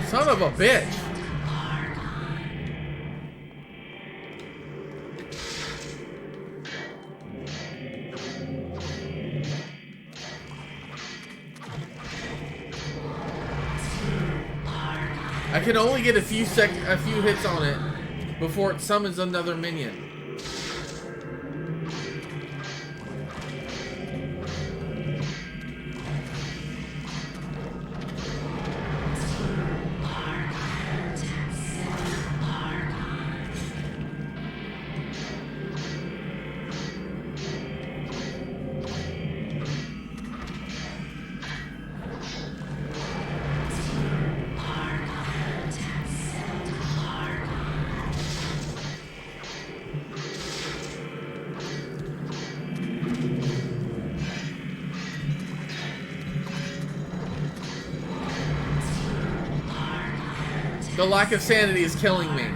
Son of a bitch. I can only get a few hits on it before it summons another minion. The lack of sanity is killing me.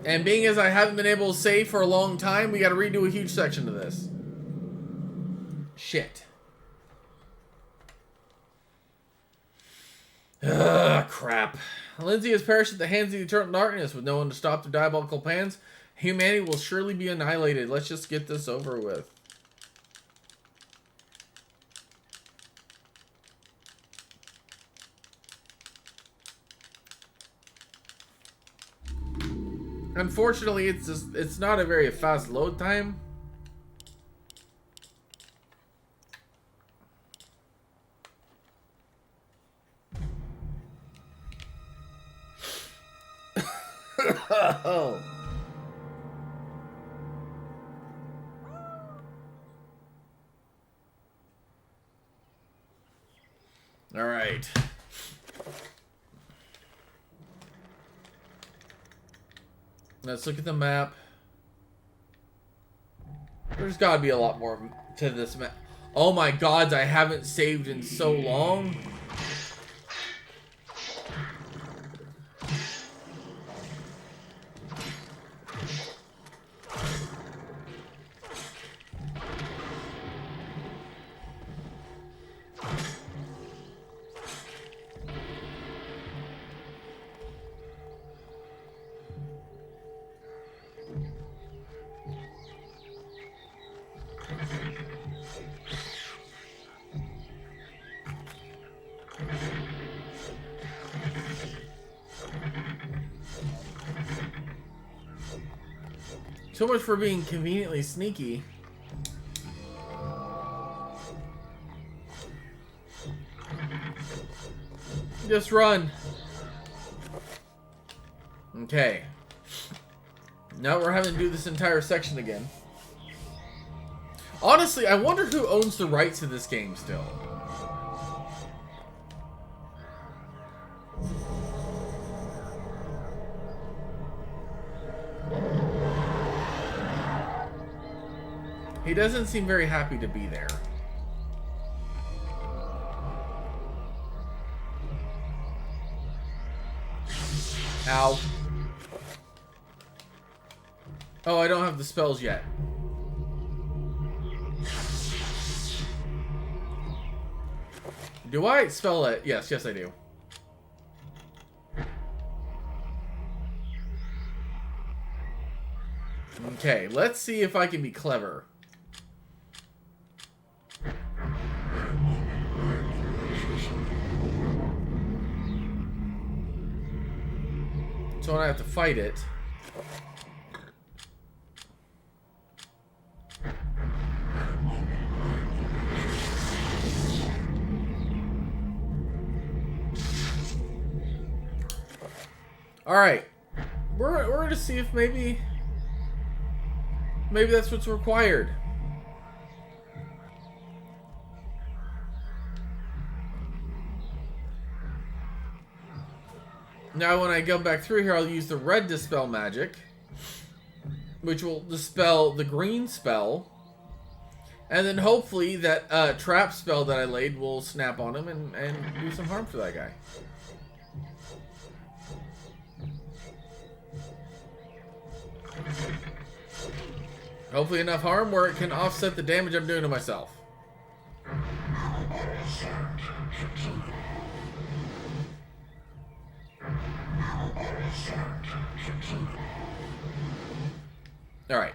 And being as I haven't been able to save for a long time, we gotta redo a huge section of this. Shit. Ugh, crap. Lindsay has perished at the hands of the Eternal Darkness with no one to stop their diabolical plans. Humanity will surely be annihilated. Let's just get this over with. Unfortunately, it's not a very fast load time. Oh. All right. Let's look at the map. There's got to be a lot more to this map. Oh my god, I haven't saved in so long. So much for being conveniently sneaky. Just run. Okay. Now we're having to do this entire section again. Honestly, I wonder who owns the rights to this game still. He doesn't seem very happy to be there. Ow. Oh, I don't have the spells yet. Do I spell it? Yes, yes I do. Okay, let's see if I can be clever. So I have to fight it. Alright. We're gonna see if maybe that's what's required. Now when I go back through here, I'll use the red dispel magic, which will dispel the green spell. And then hopefully that trap spell that I laid will snap on him and do some harm to that guy. Hopefully enough harm where it can offset the damage I'm doing to myself. Alright.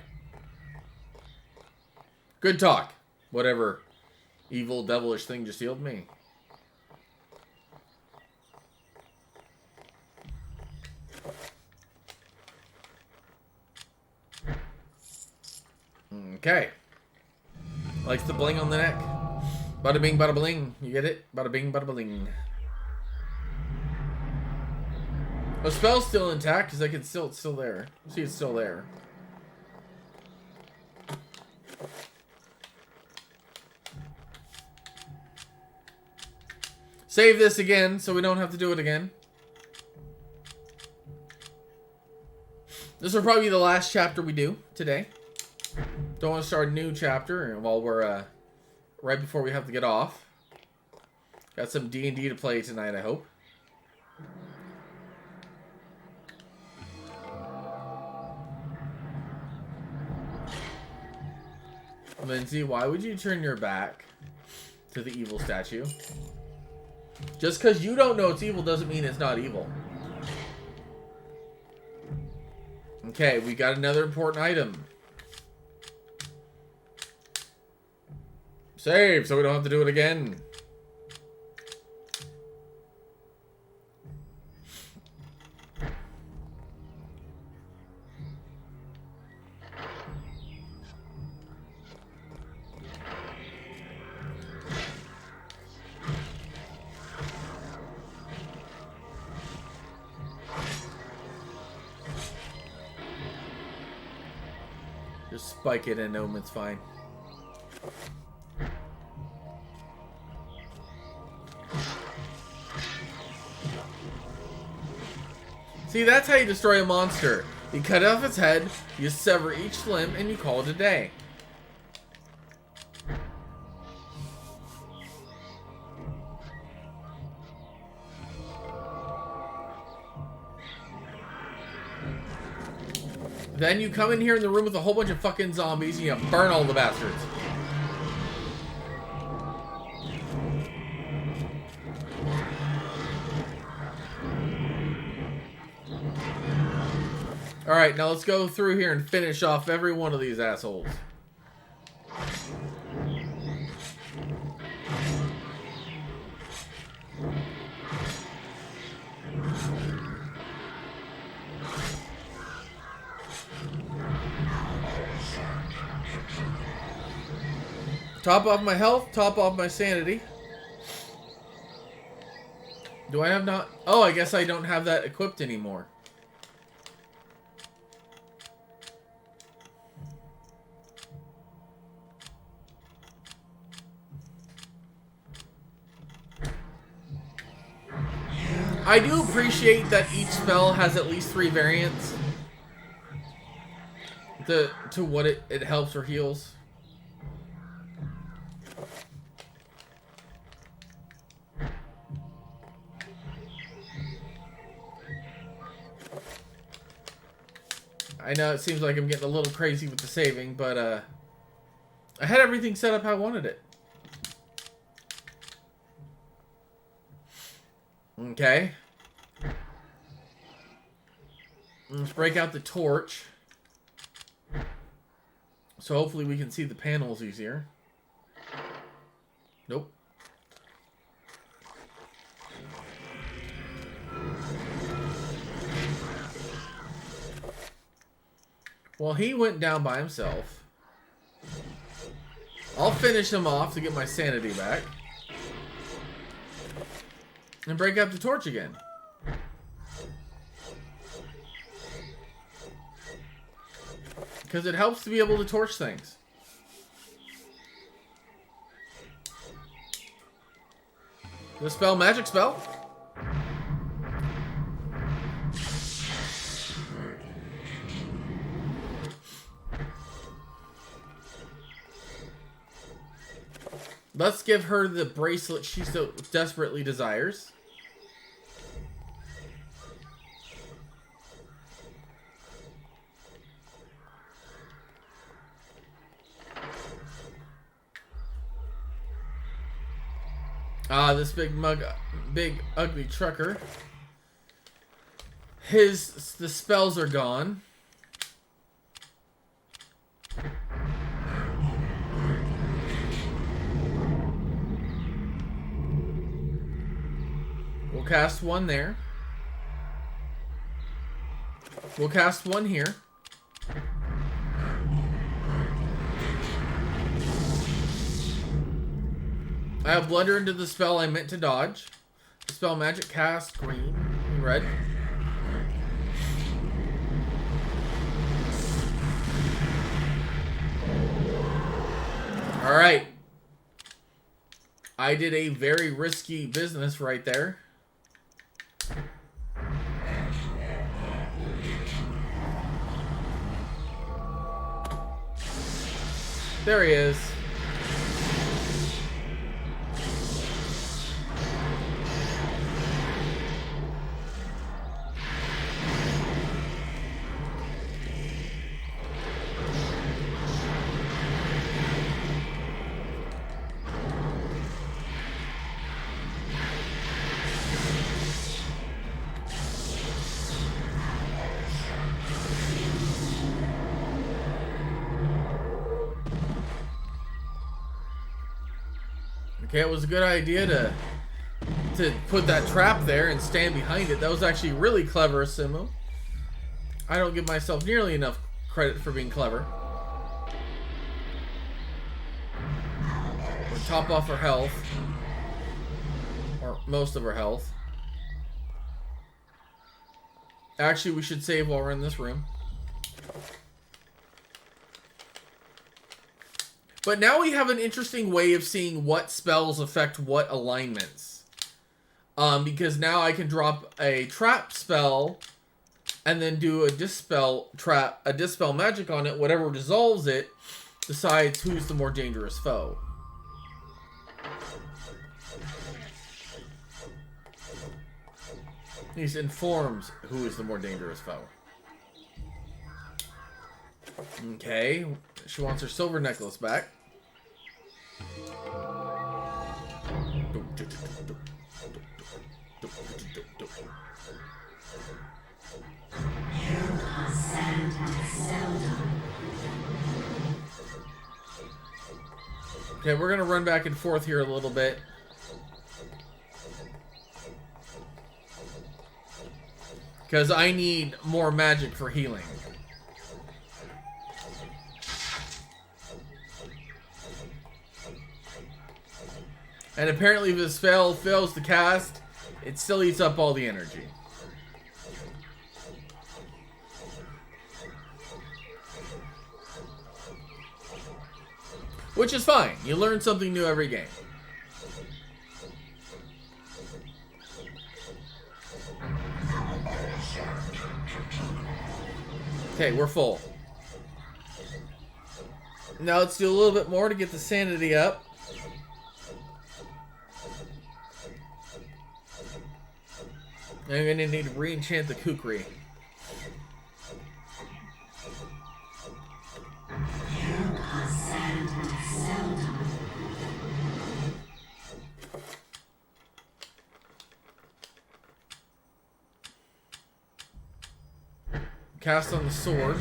Good talk. Whatever evil, devilish thing just healed me. Okay. Likes the bling on the neck. Bada bing, bada bling. You get it? Bada bing, bada bling. The spell's still intact because I can still, it's still there. See, it's still there. Save this again so we don't have to do it again. This will probably be the last chapter we do today. Don't want to start a new chapter while we're right before we have to get off. Got some D&D to play tonight, I hope. Lindsay, why would you turn your back to the evil statue? Just because you don't know it's evil doesn't mean it's not evil. Okay, we got another important item. Save, so we don't have to do it again. Just spike it in, it's fine. See, that's how you destroy a monster. You cut off its head, you sever each limb, and you call it a day. Then you come in here in the room with a whole bunch of fucking zombies and you burn all the bastards. Alright, now let's go through here and finish off every one of these assholes. Top off my health, top off my sanity. Do I have not? Oh, I guess I don't have that equipped anymore. I do appreciate that each spell has at least 3 variants to what it helps or heals. I know it seems like I'm getting a little crazy with the saving, but I had everything set up how I wanted it. Okay. Let's break out the torch. So hopefully we can see the panels easier. Nope. Well, he went down by himself. I'll finish him off to get my sanity back. And break up the torch again. Because it helps to be able to torch things. The spell, magic spell. Let's give her the bracelet she so desperately desires. This big ugly trucker. The spells are gone. We'll cast one there. We'll cast one here. I have blunder into the spell I meant to dodge. The spell magic cast green and red. Alright. I did a very risky business right there. There he is. Okay, it was a good idea to put that trap there and stand behind it. That was actually really clever, Simu. I don't give myself nearly enough credit for being clever. We'll top off her health. Or most of her health. Actually, we should save while we're in this room. But now we have an interesting way of seeing what spells affect what alignments. Because now I can drop a trap spell and then do a dispel magic on it. Whatever dissolves it decides who's the more dangerous foe. These informs who is the more dangerous foe. Okay, she wants her silver necklace back. Okay, we're gonna run back and forth here a little bit. Because I need more magic for healing. And apparently if the spell fails to cast, it still eats up all the energy. Which is fine. You learn something new every game. Okay, we're full. Now let's do a little bit more to get the sanity up. I'm going to need to re-enchant the kukri. Cast on the sword.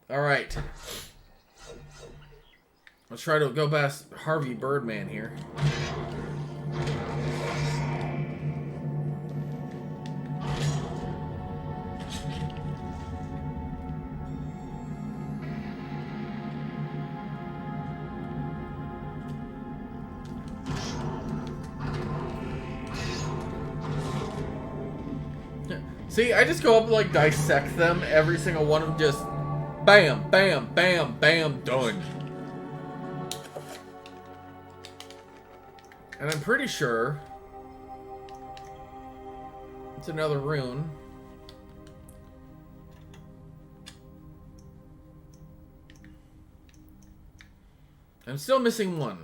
Alright. Let's try to go past Harvey Birdman here. See, I just go up and like dissect them. Every single one of them just bam, bam, bam, bam, done. And I'm pretty sure it's another rune. I'm still missing one.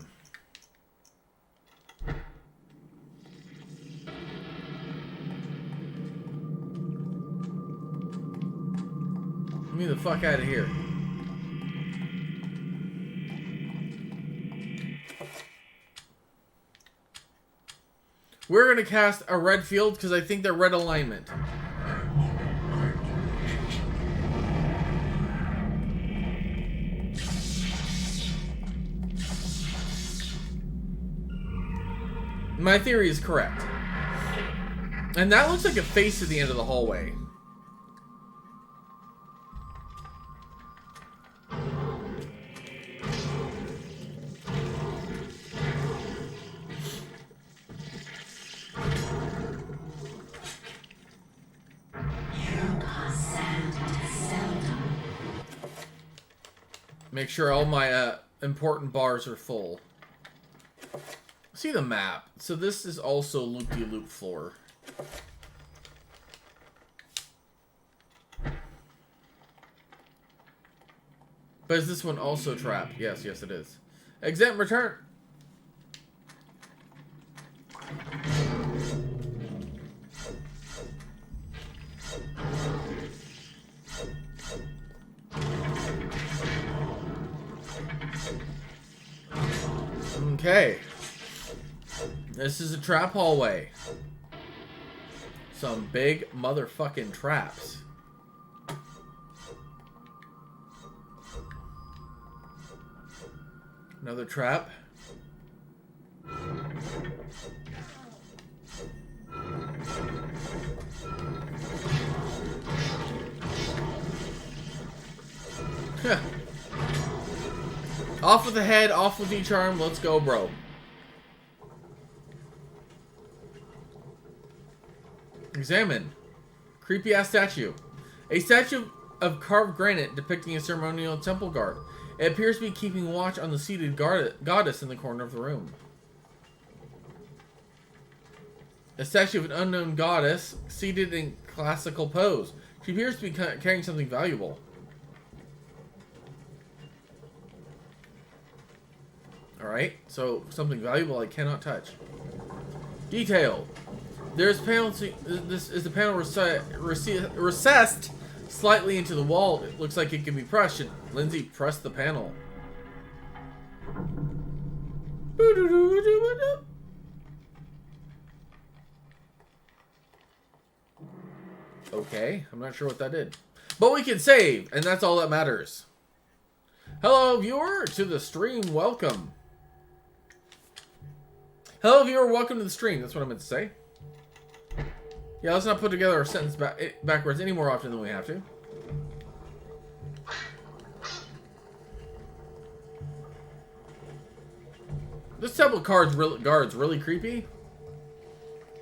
Get me the fuck out of here. We're going to cast a red field because I think they're red alignment. My theory is correct. And that looks like a face at the end of the hallway. Make sure all my important bars are full. See the map. So this is also loop-de-loop floor. But is this one also trapped? Yes, yes it is. Exit and return. Okay. This is a trap hallway. Some big motherfucking traps. Another trap. Off with the head, off with each arm. Let's go, bro. Examine. Creepy ass statue. A statue of carved granite depicting a ceremonial temple guard. It appears to be keeping watch on the seated goddess in the corner of the room. A statue of an unknown goddess seated in classical pose. She appears to be carrying something valuable. Alright, so something valuable I cannot touch. Detail. There's panel. This is the panel recessed slightly into the wall. It looks like it can be pressed. Should Lindsay press the panel? Okay, I'm not sure what that did. But we can save, and that's all that matters. Hello, viewer, to the stream. Welcome. Hello, viewer. Welcome to the stream. That's what I meant to say. Yeah, let's not put together a sentence backwards any more often than we have to. This temple guard's really creepy.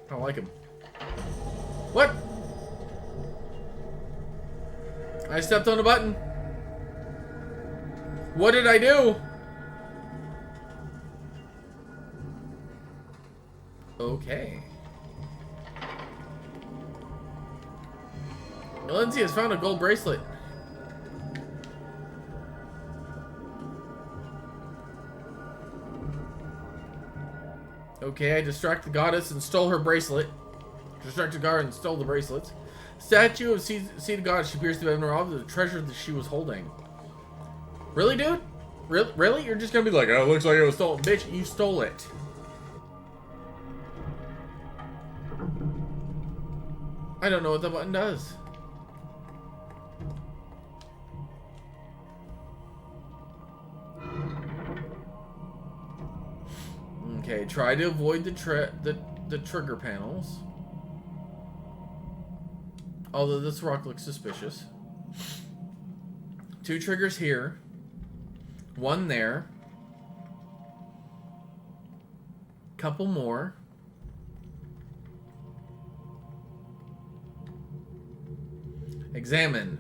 I don't like him. What? I stepped on a button. What did I do? Okay. Lindsay has found a gold bracelet. Okay, I distract the goddess and stole her bracelet. Distracted guard and stole the bracelets. Statue of seated goddess. She appears to have robbed the treasure that she was holding. Really, dude? Really? You're just gonna be like, oh, it looks like it was stolen. Bitch, you stole it. I don't know what the button does. Okay, try to avoid the trigger panels. Although this rock looks suspicious. 2 triggers here. 1 there. Couple more. Examine.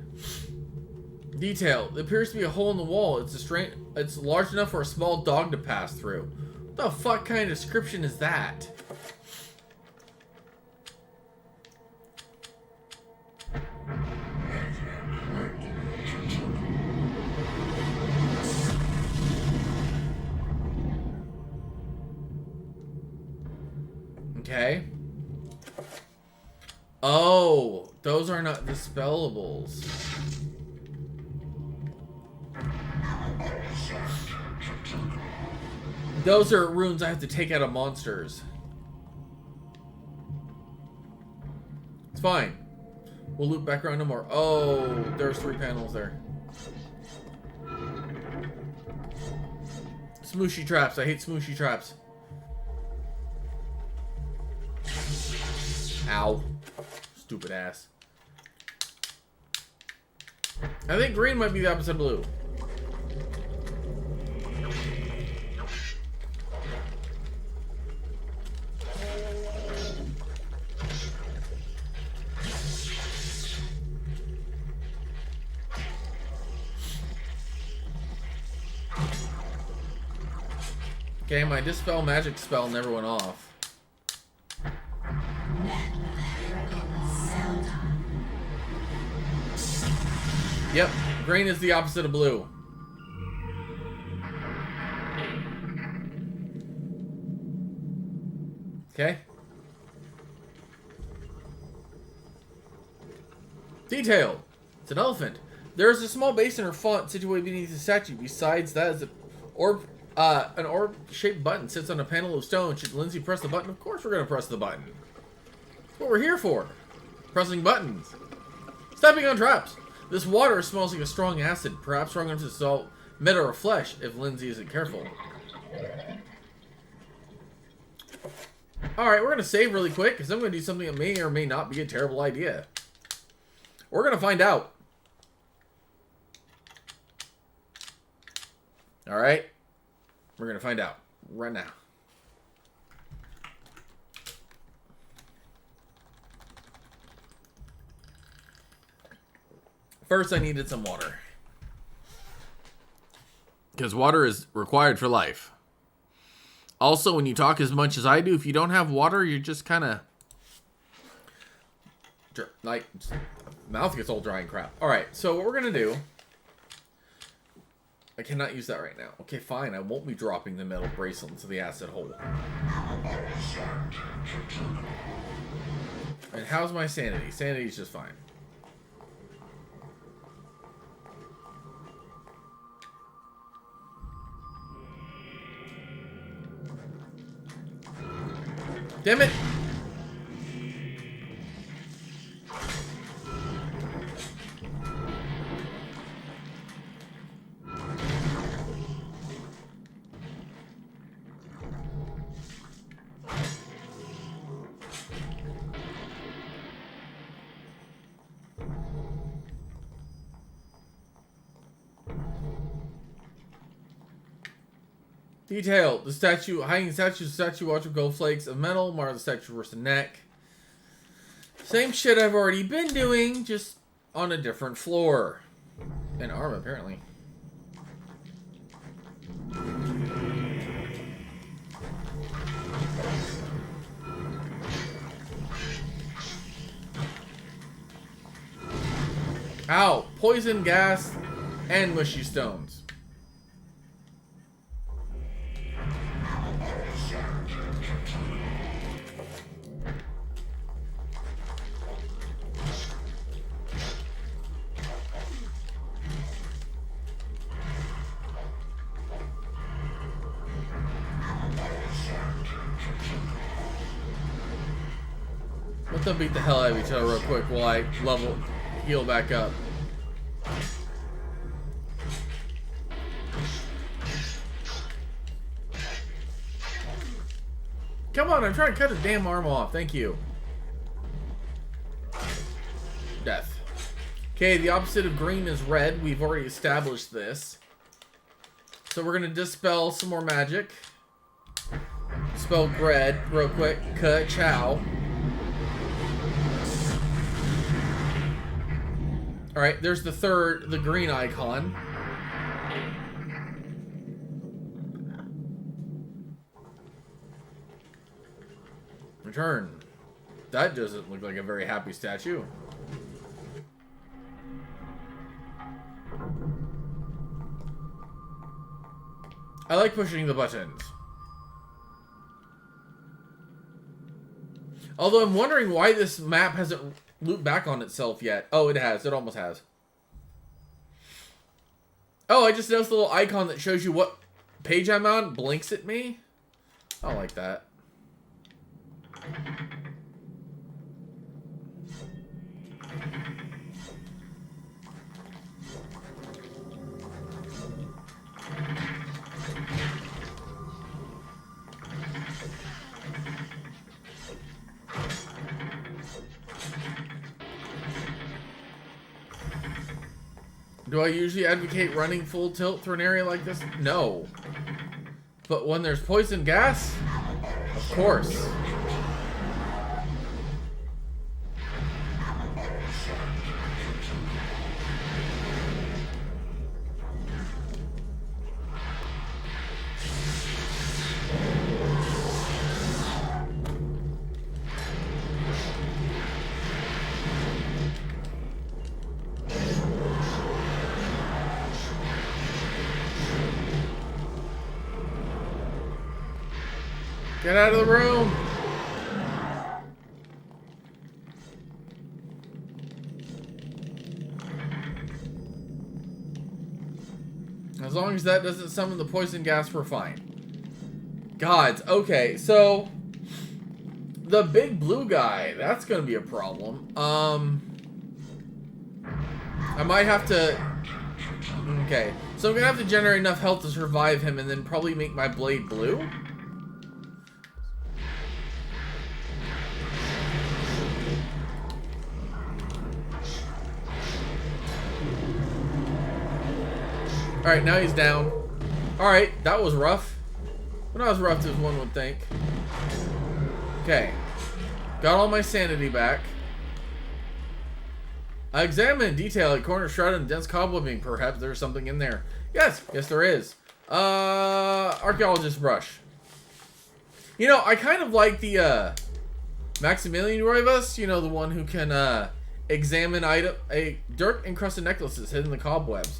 Detail. There appears to be a hole in the wall. It's large enough for a small dog to pass through. What the fuck kind of description is that? Okay. Oh, those are not dispellables. Those are runes I have to take out of monsters. It's fine. We'll loop back around no more. Oh, there's 3 panels there. Smooshy traps. I hate smooshy traps. Ow. Stupid ass. I think green might be the opposite of blue. Okay, my dispel magic spell never went off. Yep, green is the opposite of blue. Okay. Detail. It's an elephant. There is a small basin or font situated beneath the statue. Besides that is an orb-shaped button sits on a panel of stone. Should Lindsay press the button? Of course we're going to press the button. That's what we're here for. Pressing buttons. Stepping on traps. This water smells like a strong acid, perhaps strong enough to dissolve metal or flesh if Lindsay isn't careful. Alright, we're going to save really quick because I'm going to do something that may or may not be a terrible idea. We're going to find out. Alright? We're going to find out right now. First, I needed some water. Because water is required for life. Also, when you talk as much as I do, if you don't have water, you're just kind of... like, mouth gets all dry and crap. Alright, so what we're going to do... I cannot use that right now. Okay, fine. I won't be dropping the metal bracelet into the acid hole. And how's my sanity? Sanity's just fine. Damn it! Detail. The statue, hiding statue watch with gold flakes of metal, mar the statue versus the neck. Same shit I've already been doing, just on a different floor. And arm, apparently. Ow! Poison, gas, and mushy stones. Let them beat the hell out of each other real quick while I heal back up. Come on, I'm trying to cut his damn arm off. Thank you. Death. Okay, the opposite of green is red. We've already established this. So we're going to dispel some more magic. Spell red real quick. Ka-chow. Alright, there's the green icon. Return. That doesn't look like a very happy statue. I like pushing the buttons. Although I'm wondering why this map hasn't looped back on itself yet. Oh, it has. It almost has. Oh, I just noticed the little icon that shows you what page I'm on. Blinks at me. I like that. Do I usually advocate running full tilt through an area like this? No. But when there's poison gas? Of course. Get out of the room! As long as that doesn't summon the poison gas, we're fine. Gods, okay, so the big blue guy, that's gonna be a problem. I might have to... Okay, so I'm gonna have to generate enough health to survive him and then probably make my blade blue. Alright, now he's down. Alright, that was rough. But not as rough as one would think. Okay. Got all my sanity back. I examined in detail a corner shrouded in dense cobwebbing. Perhaps there's something in there. Yes, yes there is. Archaeologist brush. You know, I kind of like the Maximillian Roivas. You know, the one who can examine dirt encrusted necklaces hidden in the cobwebs.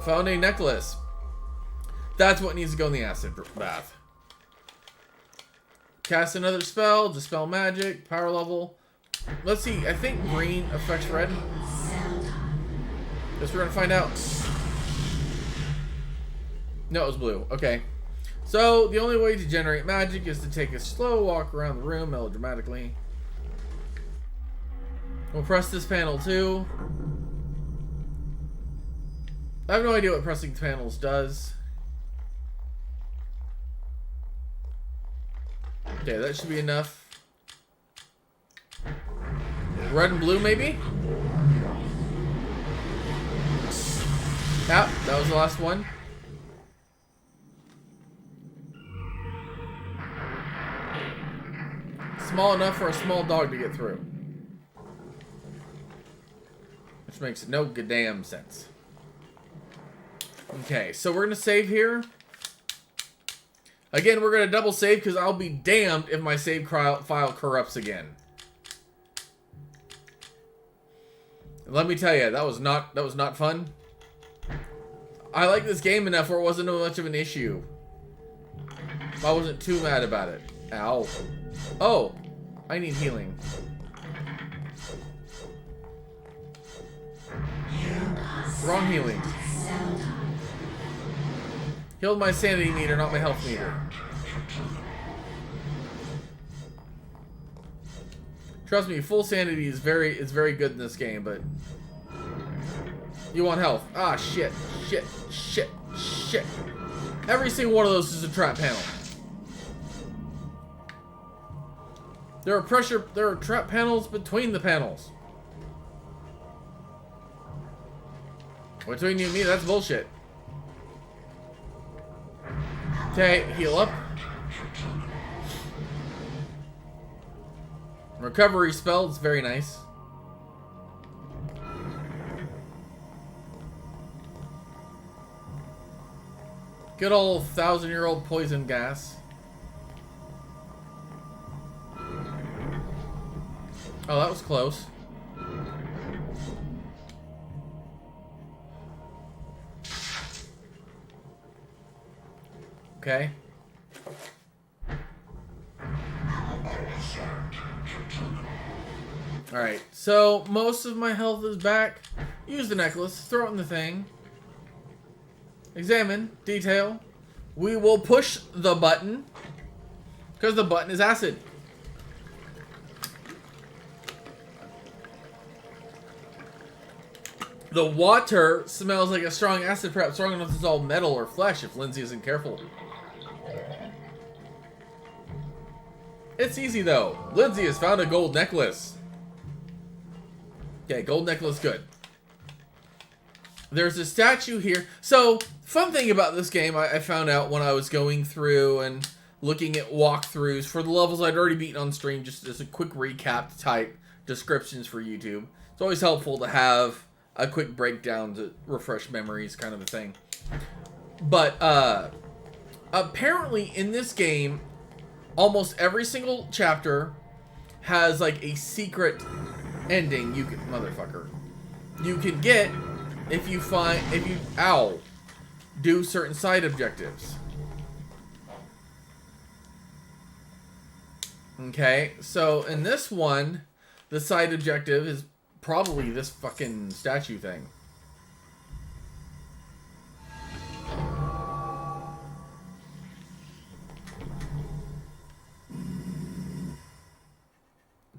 Found a necklace. That's what needs to go in the acid bath. Cast another spell. Dispel magic. Power level. Let's see. I think green affects red. Guess we're gonna find out. No, it was blue. Okay. So, the only way to generate magic is to take a slow walk around the room melodramatically. We'll press this panel too. I have no idea what pressing panels does. Okay, that should be enough. Red and blue, maybe? Yeah, that was the last one. Small enough for a small dog to get through. Which makes no goddamn sense. Okay, so we're going to save here. Again, we're going to double save because I'll be damned if my save file corrupts again. Let me tell you, that was not fun. I like this game enough where it wasn't much of an issue. I wasn't too mad about it. Ow. Oh, I need healing. Wrong healing. Healed my sanity meter, not my health meter. Trust me, full sanity is very good in this game, but you want health. Ah, shit. Every single one of those is a trap panel. There are trap panels between the panels. Between you and me, that's bullshit. Okay, heal up. Recovery spell, it's very nice. Good old 1,000-year-old poison gas. Oh, that was close. Okay. Alright, so most of my health is back. Use the necklace, throw it in the thing. Examine, detail. We will push the button, because the button is acid. The water smells like a strong acid, perhaps strong enough to dissolve metal or flesh if Lindsay isn't careful. It's easy though. Lindsay has found a gold necklace. Okay, gold necklace, good. There's a statue here. So, fun thing about this game, I found out when I was going through and looking at walkthroughs for the levels I'd already beaten on stream, just as a quick recap type descriptions for YouTube. It's always helpful to have a quick breakdown to refresh memories, kind of a thing. But, apparently in this game, almost every single chapter has like a secret ending you can, motherfucker, you can get if you do certain side objectives. Okay, so in this one, the side objective is probably this fucking statue thing.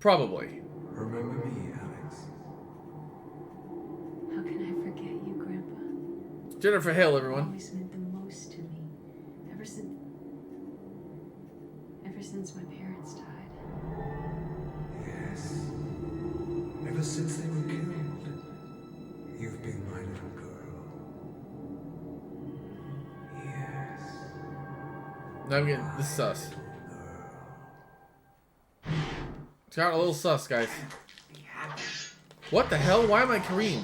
Probably. Remember me, Alex. How can I forget you, Grandpa? Jennifer Hale, You everyone. always meant the most to me. Ever since my parents died. Yes. Ever since they were killed, you've been my little girl. Yes. Now I'm getting this sus. It's got a little sus, guys. What the hell? Why am I Kareem?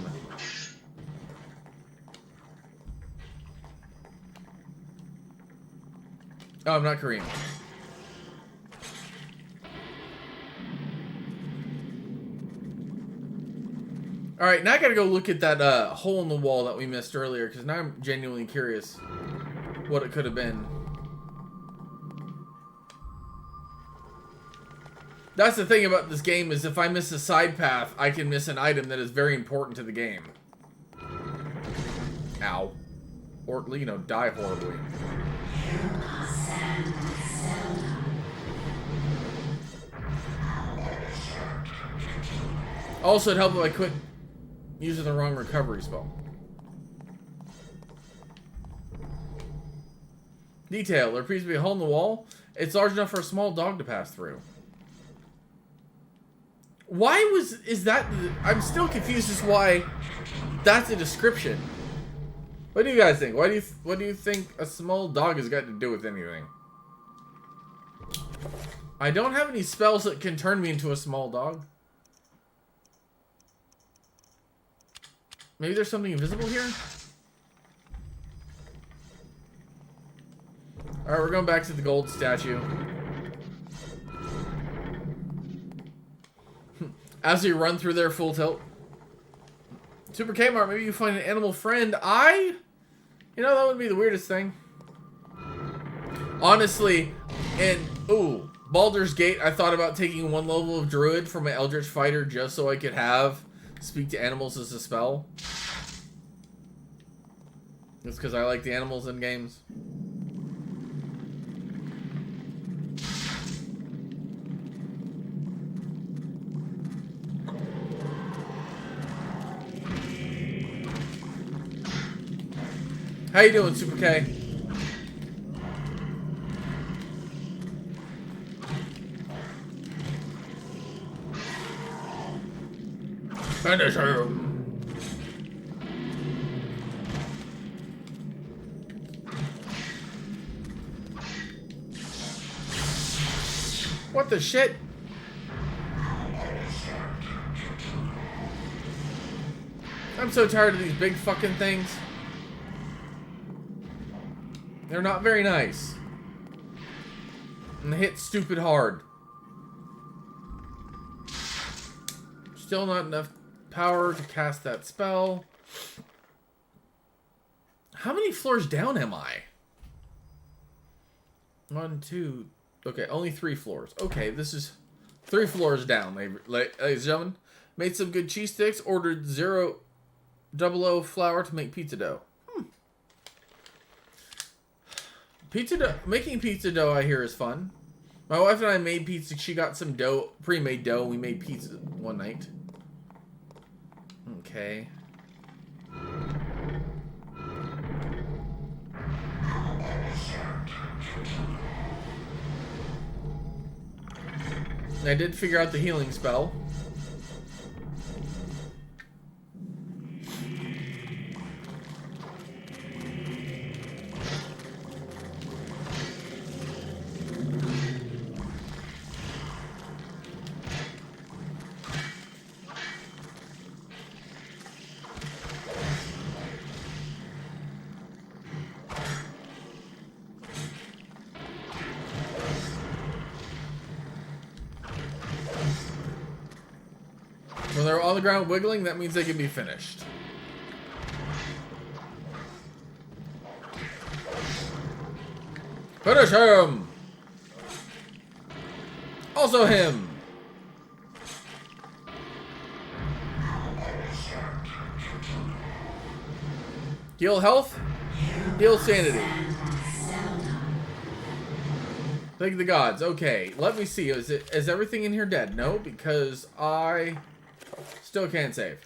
Oh, I'm not Kareem. Alright, now I gotta go look at that hole in the wall that we missed earlier, because now I'm genuinely curious what it could have been. That's the thing about this game, is if I miss a side path, I can miss an item that is very important to the game. Ow. Or, you know, die horribly. Also, it helped if I quit using the wrong recovery spell. Detail. There appears to be a hole in the wall. It's large enough for a small dog to pass through. Why is that? I'm still confused as why that's a description. What do you guys think? What do you think a small dog has got to do with anything? I don't have any spells that can turn me into a small dog. Maybe there's something invisible here? Alright, we're going back to the gold statue. As we run through there full tilt. Super Kmart, maybe you find an animal friend. You know, that would be the weirdest thing. Honestly, Baldur's Gate, I thought about taking one level of Druid from an Eldritch Fighter just so I could have Speak to Animals as a spell. It's because I like the animals in games. How you doing, Super K? Finish him. What the shit? I'm so tired of these big fucking things. They're not very nice. And they hit stupid hard. Still not enough power to cast that spell. How many floors down am I? 1, 2. Okay, only 3 floors. Okay, this is 3 floors down, ladies and gentlemen. Made some good cheese sticks. Ordered 000 flour to make pizza dough. Pizza dough. Making pizza dough, I hear, is fun. My wife and I made pizza. She got some dough, pre-made dough. We made pizza one night. Okay. I did figure out the healing spell. When they're on the ground wiggling, that means they can be finished. Finish him! Also him! Heal health, heal sanity. Thank the gods. Okay, let me see. Is everything in here dead? No, because I still can't save.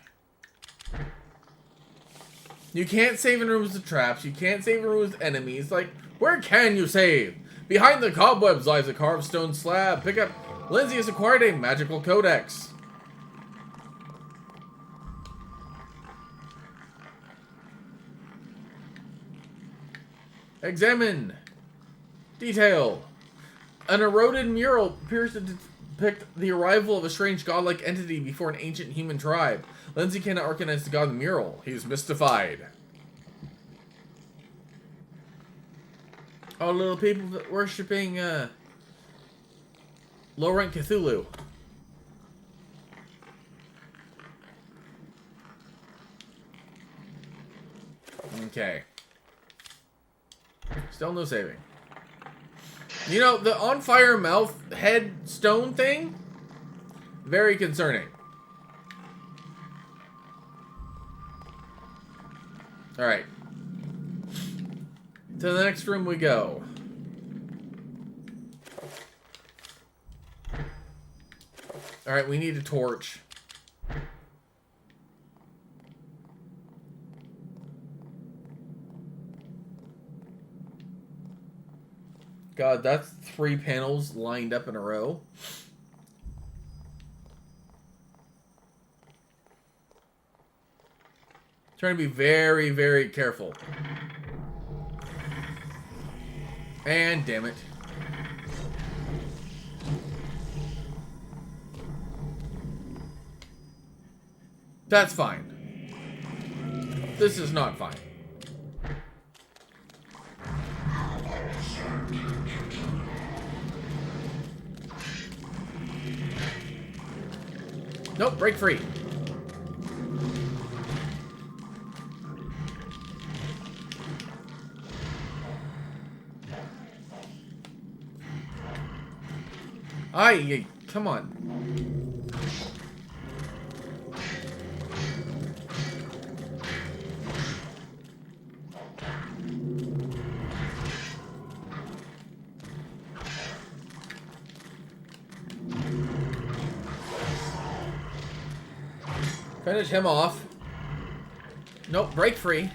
You can't save in rooms with traps. You can't save in rooms with enemies. Like, where can you save? Behind the cobwebs lies a carved stone slab. Pick up. Lindsay has acquired a magical codex. Examine. Detail. An eroded mural appears to depict the arrival of a strange godlike entity before an ancient human tribe. Lindsay cannot recognize the god in the mural. He is mystified. All little people worshipping low-rank Cthulhu. Okay. Still no saving. You know, the on fire mouth head stone thing? Very concerning. Alright. To the next room we go. Alright, we need a torch. God, that's 3 panels lined up in a row. Trying to be very, very careful. And damn it. That's fine. This is not fine. Nope, break free. Aye, come on. Finish him off. Nope, break free.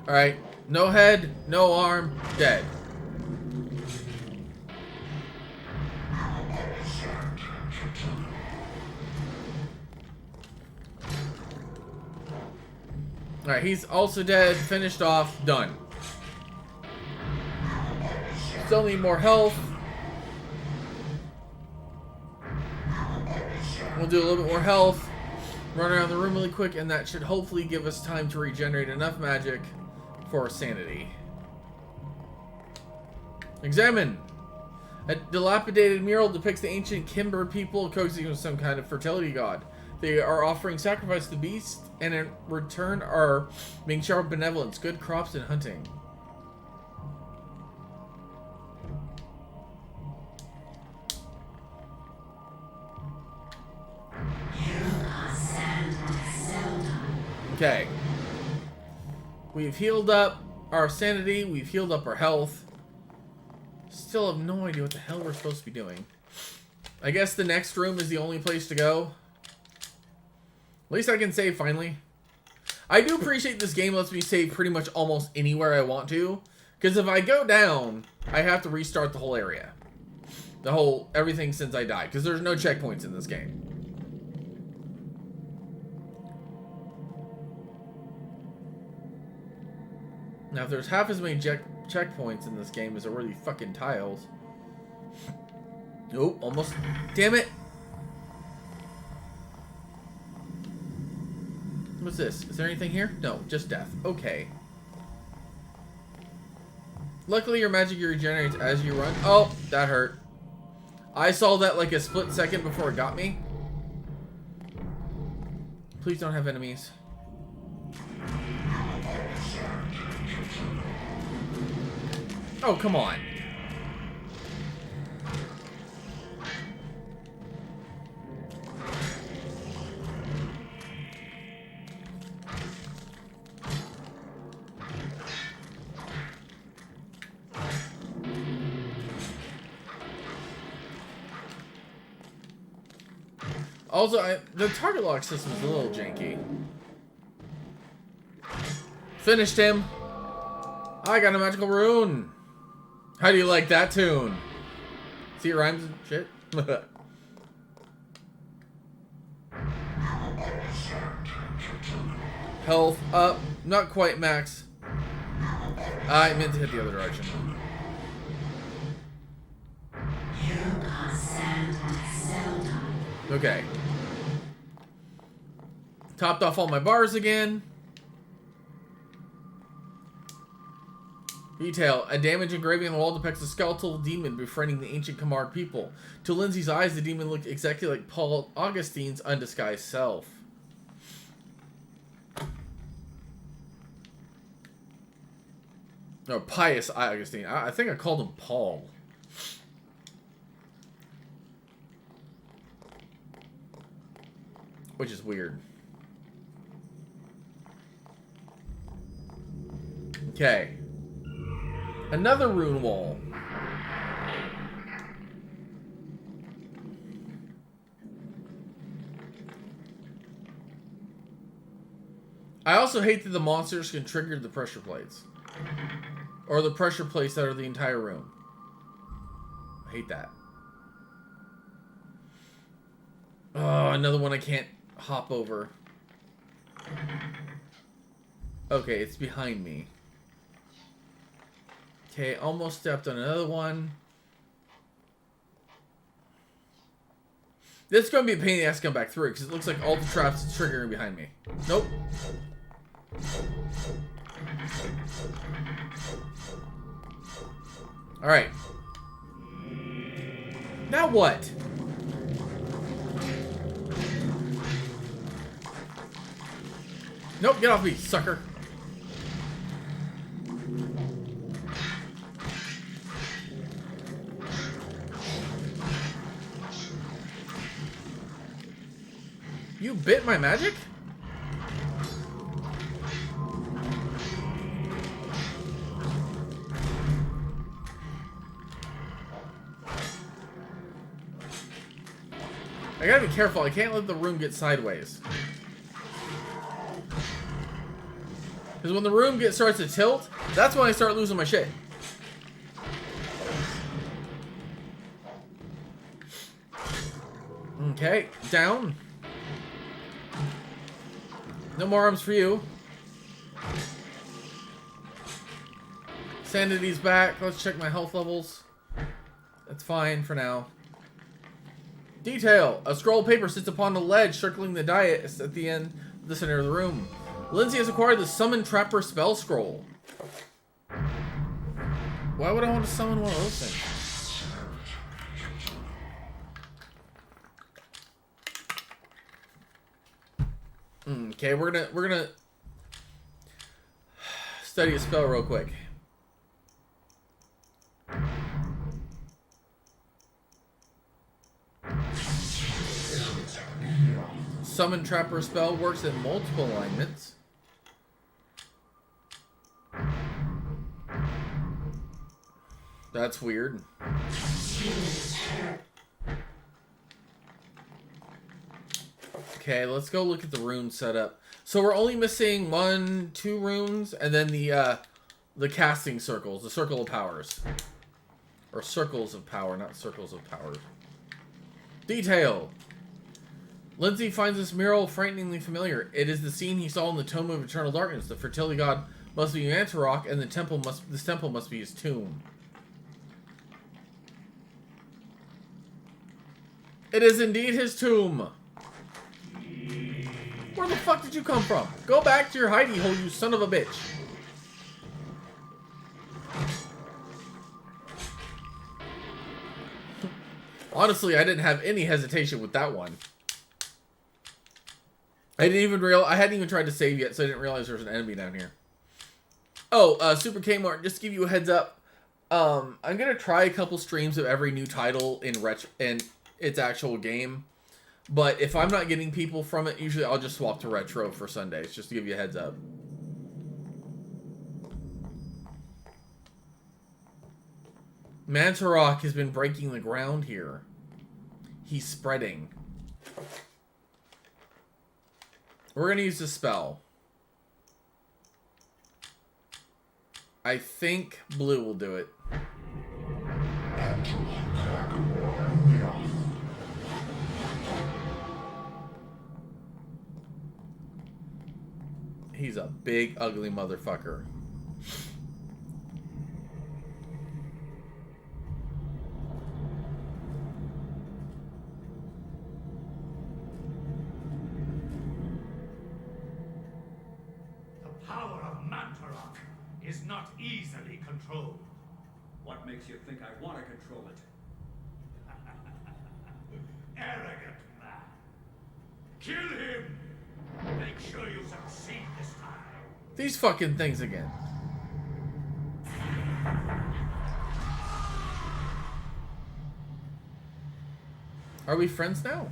Alright, no head, no arm, dead. Alright, he's also dead, finished off, done. Still need more health. We'll do a little bit more health. Run around the room really quick, and that should hopefully give us time to regenerate enough magic for sanity. Examine. A dilapidated mural depicts the ancient Kimber people coexisting with some kind of fertility god. They are offering sacrifice to the beast, and in return are being showered with benevolence, good crops, and hunting. Okay. We've healed up our sanity, we've healed up our health. Still have no idea what the hell we're supposed to be doing. I guess the next room is the only place to go. At least I can save finally. I do appreciate this game lets me save pretty much almost anywhere I want to. Because if I go down, I have to restart the whole area. Everything since I died. Because there's no checkpoints in this game. Now, if there's half as many checkpoints in this game as there were the fucking tiles. Nope, almost. Damn it! What's this? Is there anything here? No, just death. Okay. Luckily, your magic regenerates as you run. Oh, that hurt. I saw that like a split second before it got me. Please don't have enemies. Oh, come on. Also, the target lock system is a little janky. Finished him. I got a magical rune. How do you like that tune? See, it rhymes and shit. Health up. Not quite max. I meant to hit the other direction. Okay. Topped off all my bars again. Detail. A damaged engraving on the wall depicts a skeletal demon befriending the ancient Camargue people. To Lindsay's eyes, the demon looked exactly like Paul Augustine's undisguised self. No, Pious Augustine. I think I called him Paul. Which is weird. Okay. Another rune wall. I also hate that the monsters can trigger the pressure plates. Or the pressure plates that are the entire room. I hate that. Oh, another one I can't hop over. Okay, it's behind me. Okay, almost stepped on another one. This is going to be a pain in the ass to come back through, because it looks like all the traps are triggering behind me. Nope. Alright. Now what? Nope, get off me, sucker. You bit my magic? I gotta be careful, I can't let the room get sideways. Because when the room starts to tilt, that's when I start losing my shit. Okay, down. No more arms for you. Sanity's back. Let's check my health levels. That's fine for now. Detail. A scroll of paper sits upon a ledge circling the dais at the end of the center of the room. Lindsay has acquired the Summon Trapper spell scroll. Why would I want to summon one of those things? Okay, we're gonna study a spell real quick. Summon Trapper spell works in multiple alignments. That's weird. Okay, let's go look at the rune setup. So we're only missing 1, 2 runes, and then the casting circles, the circle of powers. Or circles of power, not circles of power. Detail. Lindsay finds this mural frighteningly familiar. It is the scene he saw in the Tome of Eternal Darkness. The fertility god must be Mantarok, and this temple must be his tomb. It is indeed his tomb. Where the fuck did you come from? Go back to your hidey hole, you son of a bitch. Honestly, I didn't have any hesitation with that one. I hadn't even tried to save yet, so I didn't realize there was an enemy down here. Oh, Super Kmart, just to give you a heads up, I'm gonna try a couple streams of every new title in its actual game. But if I'm not getting people from it, usually I'll just swap to retro for Sundays, just to give you a heads up. Mantarok has been breaking the ground here. He's spreading. We're going to use the spell. I think blue will do it. He's a big, ugly motherfucker. The power of Mantarok is not easily controlled. What makes you think I want to control it? Arrogant man. Kill him! Make sure you succeed this time. These fucking things again. Are we friends now?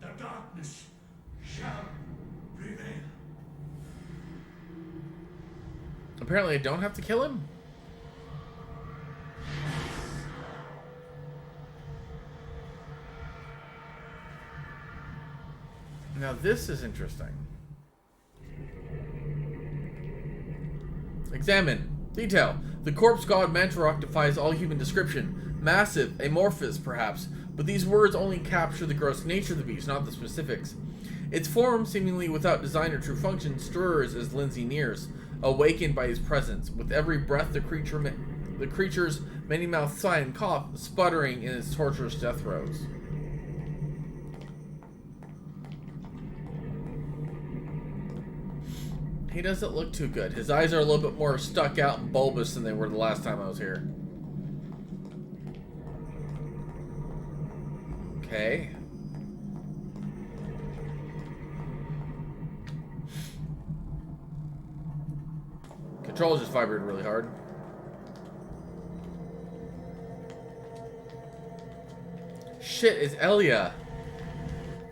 The darkness shall prevail. Apparently I don't have to kill him. Now this is interesting. Examine. Detail. The corpse god Mantarok defies all human description. Massive, amorphous perhaps, but these words only capture the gross nature of the beast, not the specifics. Its form, seemingly without design or true function, stirs as Lindsay nears, awakened by his presence. With every breath the creature's many-mouthed sigh and cough, sputtering in its torturous death throes. He doesn't look too good. His eyes are a little bit more stuck out and bulbous than they were the last time I was here. Okay. Control just vibrated really hard. Shit, it's Elia.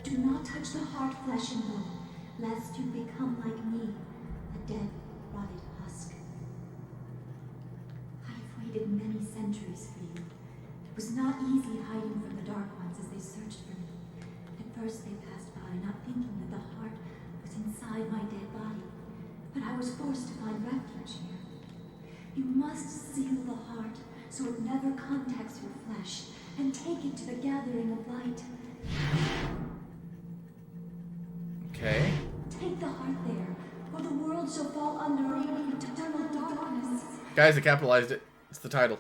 Do not touch the heart, flesh and bone, lest you become like me, a dead, rotted husk. I have waited many centuries for you. It was not easy hiding from the Dark Ones as they searched for me. At first they passed by, not thinking that the heart was inside my dead body. But I was forced to find refuge here. You must seal the heart so it never contacts your flesh, and take it to the gathering of light. Okay. Take the heart there, or the world shall fall under eternal darkness. Guys, I capitalized it. It's the title.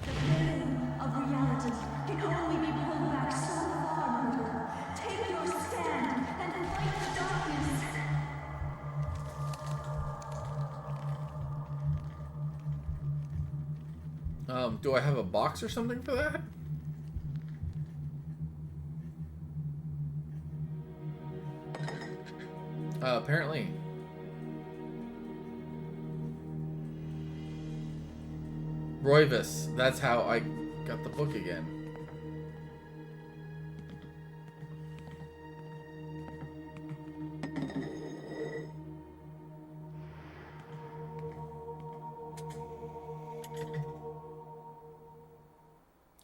The pain of reality can only be pulled back so far, mortal. Take your stand and fight the darkness. Do I have a box or something for that? Apparently. Roivas. That's how I got the book again.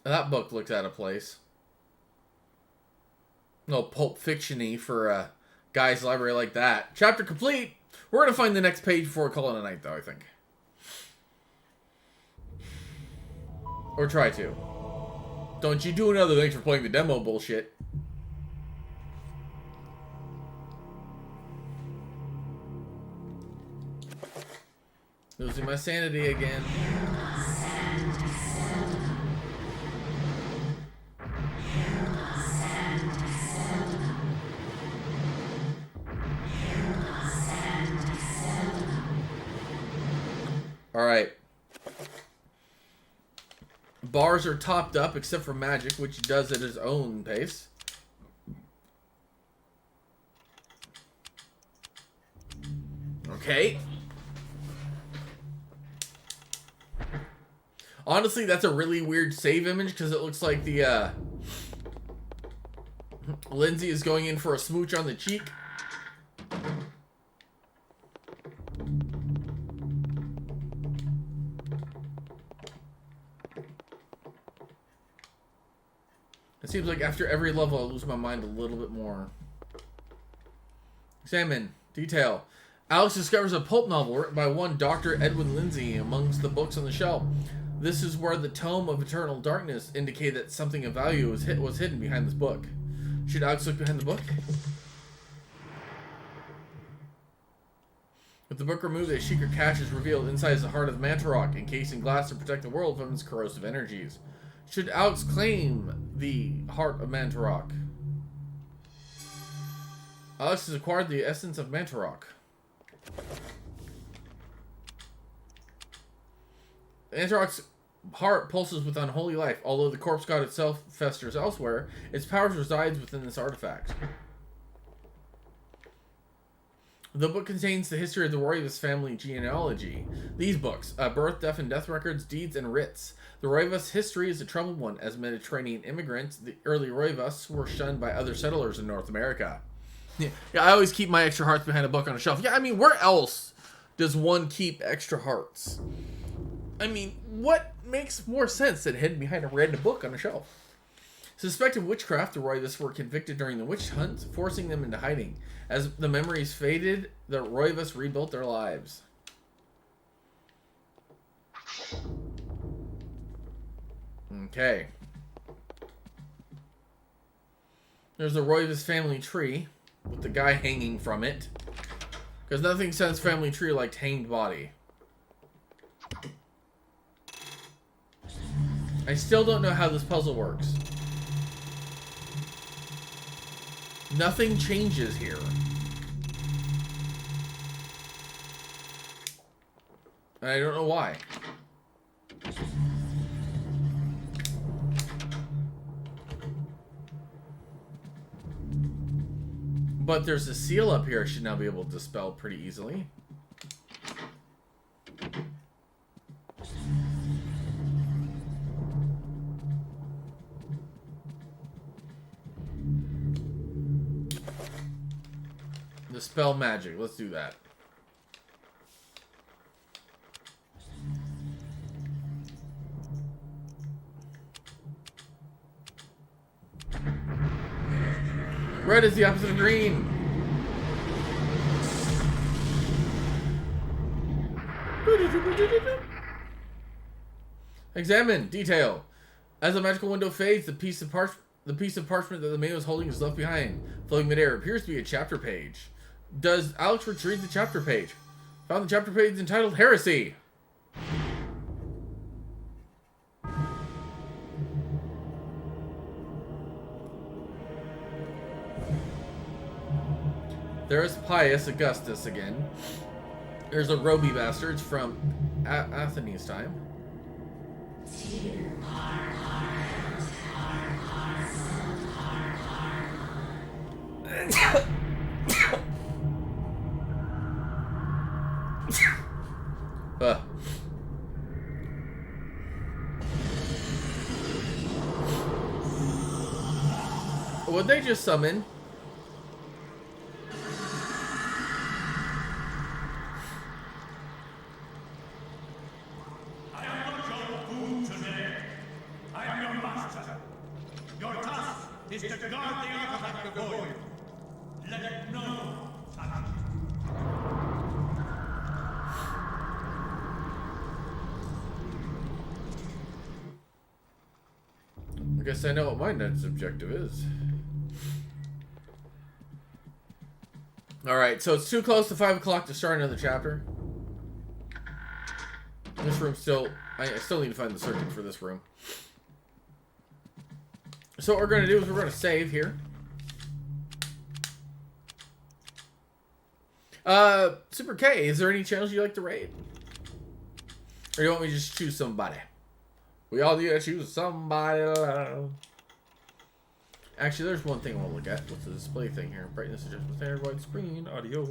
That book looks out of place. No Pulp Fiction-y for a guy's library like that. Chapter complete. We're going to find the next page before we call it a night, though, I think. Or try to. Don't you do another thanks for playing the demo bullshit. Losing my sanity again. Alright. Bars are topped up except for magick, which he does at his own pace. Okay. Honestly, that's a really weird save image because it looks like the Lindsay is going in for a smooch on the cheek. It seems like after every level I lose my mind a little bit more. Examine. Detail. Alex discovers a pulp novel written by one Dr. Edwin Lindsay amongst the books on the shelf. This is where the Tome of Eternal Darkness indicate that something of value was hidden behind this book. Should Alex look behind the book? With the book removed, a secret cache is revealed inside the heart of Mantarok, encased in glass to protect the world from its corrosive energies. Should Alex claim the heart of Mantarok? Alex has acquired the essence of Mantarok. Mantarok's heart pulses with unholy life. Although the corpse god itself festers elsewhere, its power resides within this artifact. The book contains the history of the Roivas family genealogy. These books, birth, death, and death records, deeds, and writs. The Roivas history is a troubled one. As Mediterranean immigrants, the early Roivas were shunned by other settlers in North America. Yeah, I always keep my extra hearts behind a book on a shelf. Yeah, I mean, where else does one keep extra hearts? I mean, what makes more sense than hidden behind a random book on a shelf? Suspected witchcraft, the Roivas were convicted during the witch hunt, forcing them into hiding. As the memories faded, the Roivas rebuilt their lives. Okay. There's the Roivas family tree, with the guy hanging from it. Because nothing sends family tree like hanged body. I still don't know how this puzzle works. Nothing changes here. And I don't know why. But there's a seal up here I should now be able to dispel pretty easily. Dispel magic. Let's do that. Red is the opposite of green. Examine. Detail. As the magical window fades, the piece of parchment that the man was holding is left behind. Floating midair appears to be a chapter page. Does Alex retrieve the chapter page? Found the chapter page entitled Heresy. There's Pius Augustus again. There's a Roby Bastards from Athene's time. Would they just summon? I am not your fool today. I am your master. Your task is to guard the artifact before you. Let no one touch it. I guess I know what my next objective is. Alright, so it's too close to 5 o'clock to start another chapter. This room still... I still need to find the circuit for this room. So what we're going to do is we're going to save here. Super K, is there any channels you'd like to raid? Or do you want me to just choose somebody? We all need to choose somebody. Actually, there's one thing I want to look at. What's the display thing here? Brightness adjustment, standard widescreen, audio.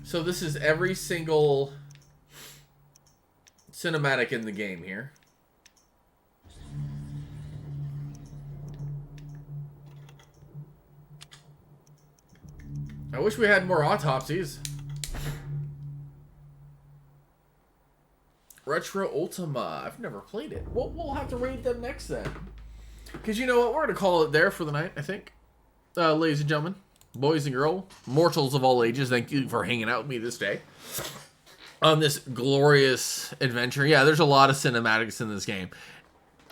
So this is every single cinematic in the game here. I wish we had more autopsies. Retro Ultima. I've never played it. We'll have to raid them next then. Because you know what? We're going to call it there for the night, I think. Ladies and gentlemen, boys and girls, mortals of all ages, thank you for hanging out with me this day. On this glorious adventure. Yeah, there's a lot of cinematics in this game.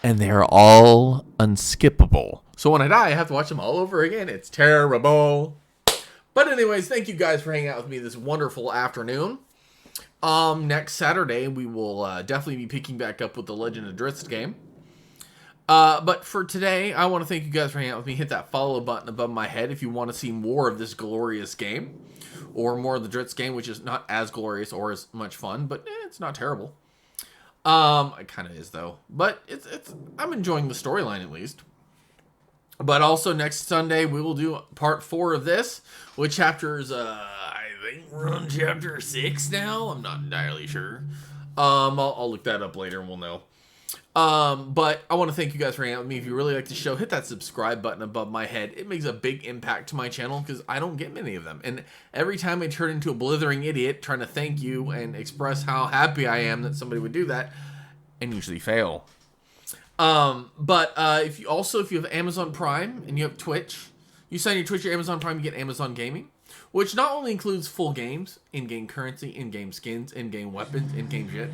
And they're all unskippable. So when I die, I have to watch them all over again. It's terrible. But anyways, thank you guys for hanging out with me this wonderful afternoon. Next Saturday, we will definitely be picking back up with the Legend of Drizzt game. But for today, I want to thank you guys for hanging out with me. Hit that follow button above my head if you want to see more of this glorious game. Or more of the Drizzt game, which is not as glorious or as much fun, but it's not terrible. It kind of is, though. But I'm enjoying the storyline, at least. But also, next Sunday, we will do part 4 of this. With chapters, I think we're on chapter 6 now. I'm not entirely sure. I'll look that up later and we'll know. But I want to thank you guys for hanging out with me. If you really like the show, hit that subscribe button above my head. It makes a big impact to my channel because I don't get many of them. And every time I turn into a blithering idiot trying to thank you and express how happy I am that somebody would do that, and usually fail. But if you have Amazon Prime and you have Twitch, you sign your Twitch or Amazon Prime, you get Amazon Gaming, which not only includes full games, in-game currency, in-game skins, in-game weapons, in-game shit,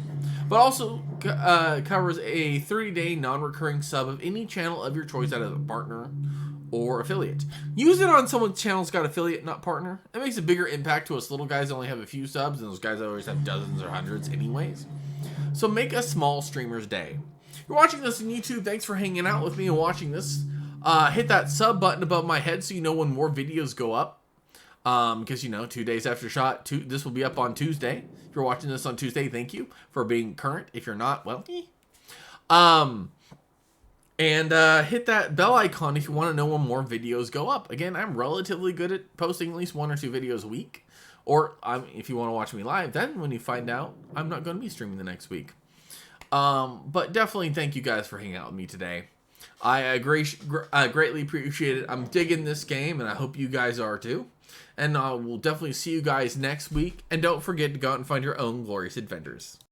but also covers a 30-day non-recurring sub of any channel of your choice out of a partner or affiliate. Use it on someone's channel that's got affiliate, not partner. It makes a bigger impact to us little guys that only have a few subs, and those guys that always have dozens or hundreds anyways. So make a small streamer's day. If you're watching this on YouTube, thanks for hanging out with me and watching this. Hit that sub button above my head so you know when more videos go up. Because, 2 days after shot, this will be up on Tuesday. If you're watching this on Tuesday, thank you for being current. If you're not, well, And hit that bell icon if you want to know when more videos go up. Again, I'm relatively good at posting at least 1 or 2 videos a week. Or if you want to watch me live, then when you find out, I'm not going to be streaming the next week. But definitely thank you guys for hanging out with me today. I greatly appreciate it. I'm digging this game, and I hope you guys are too. And we'll definitely see you guys next week. And don't forget to go out and find your own glorious adventures.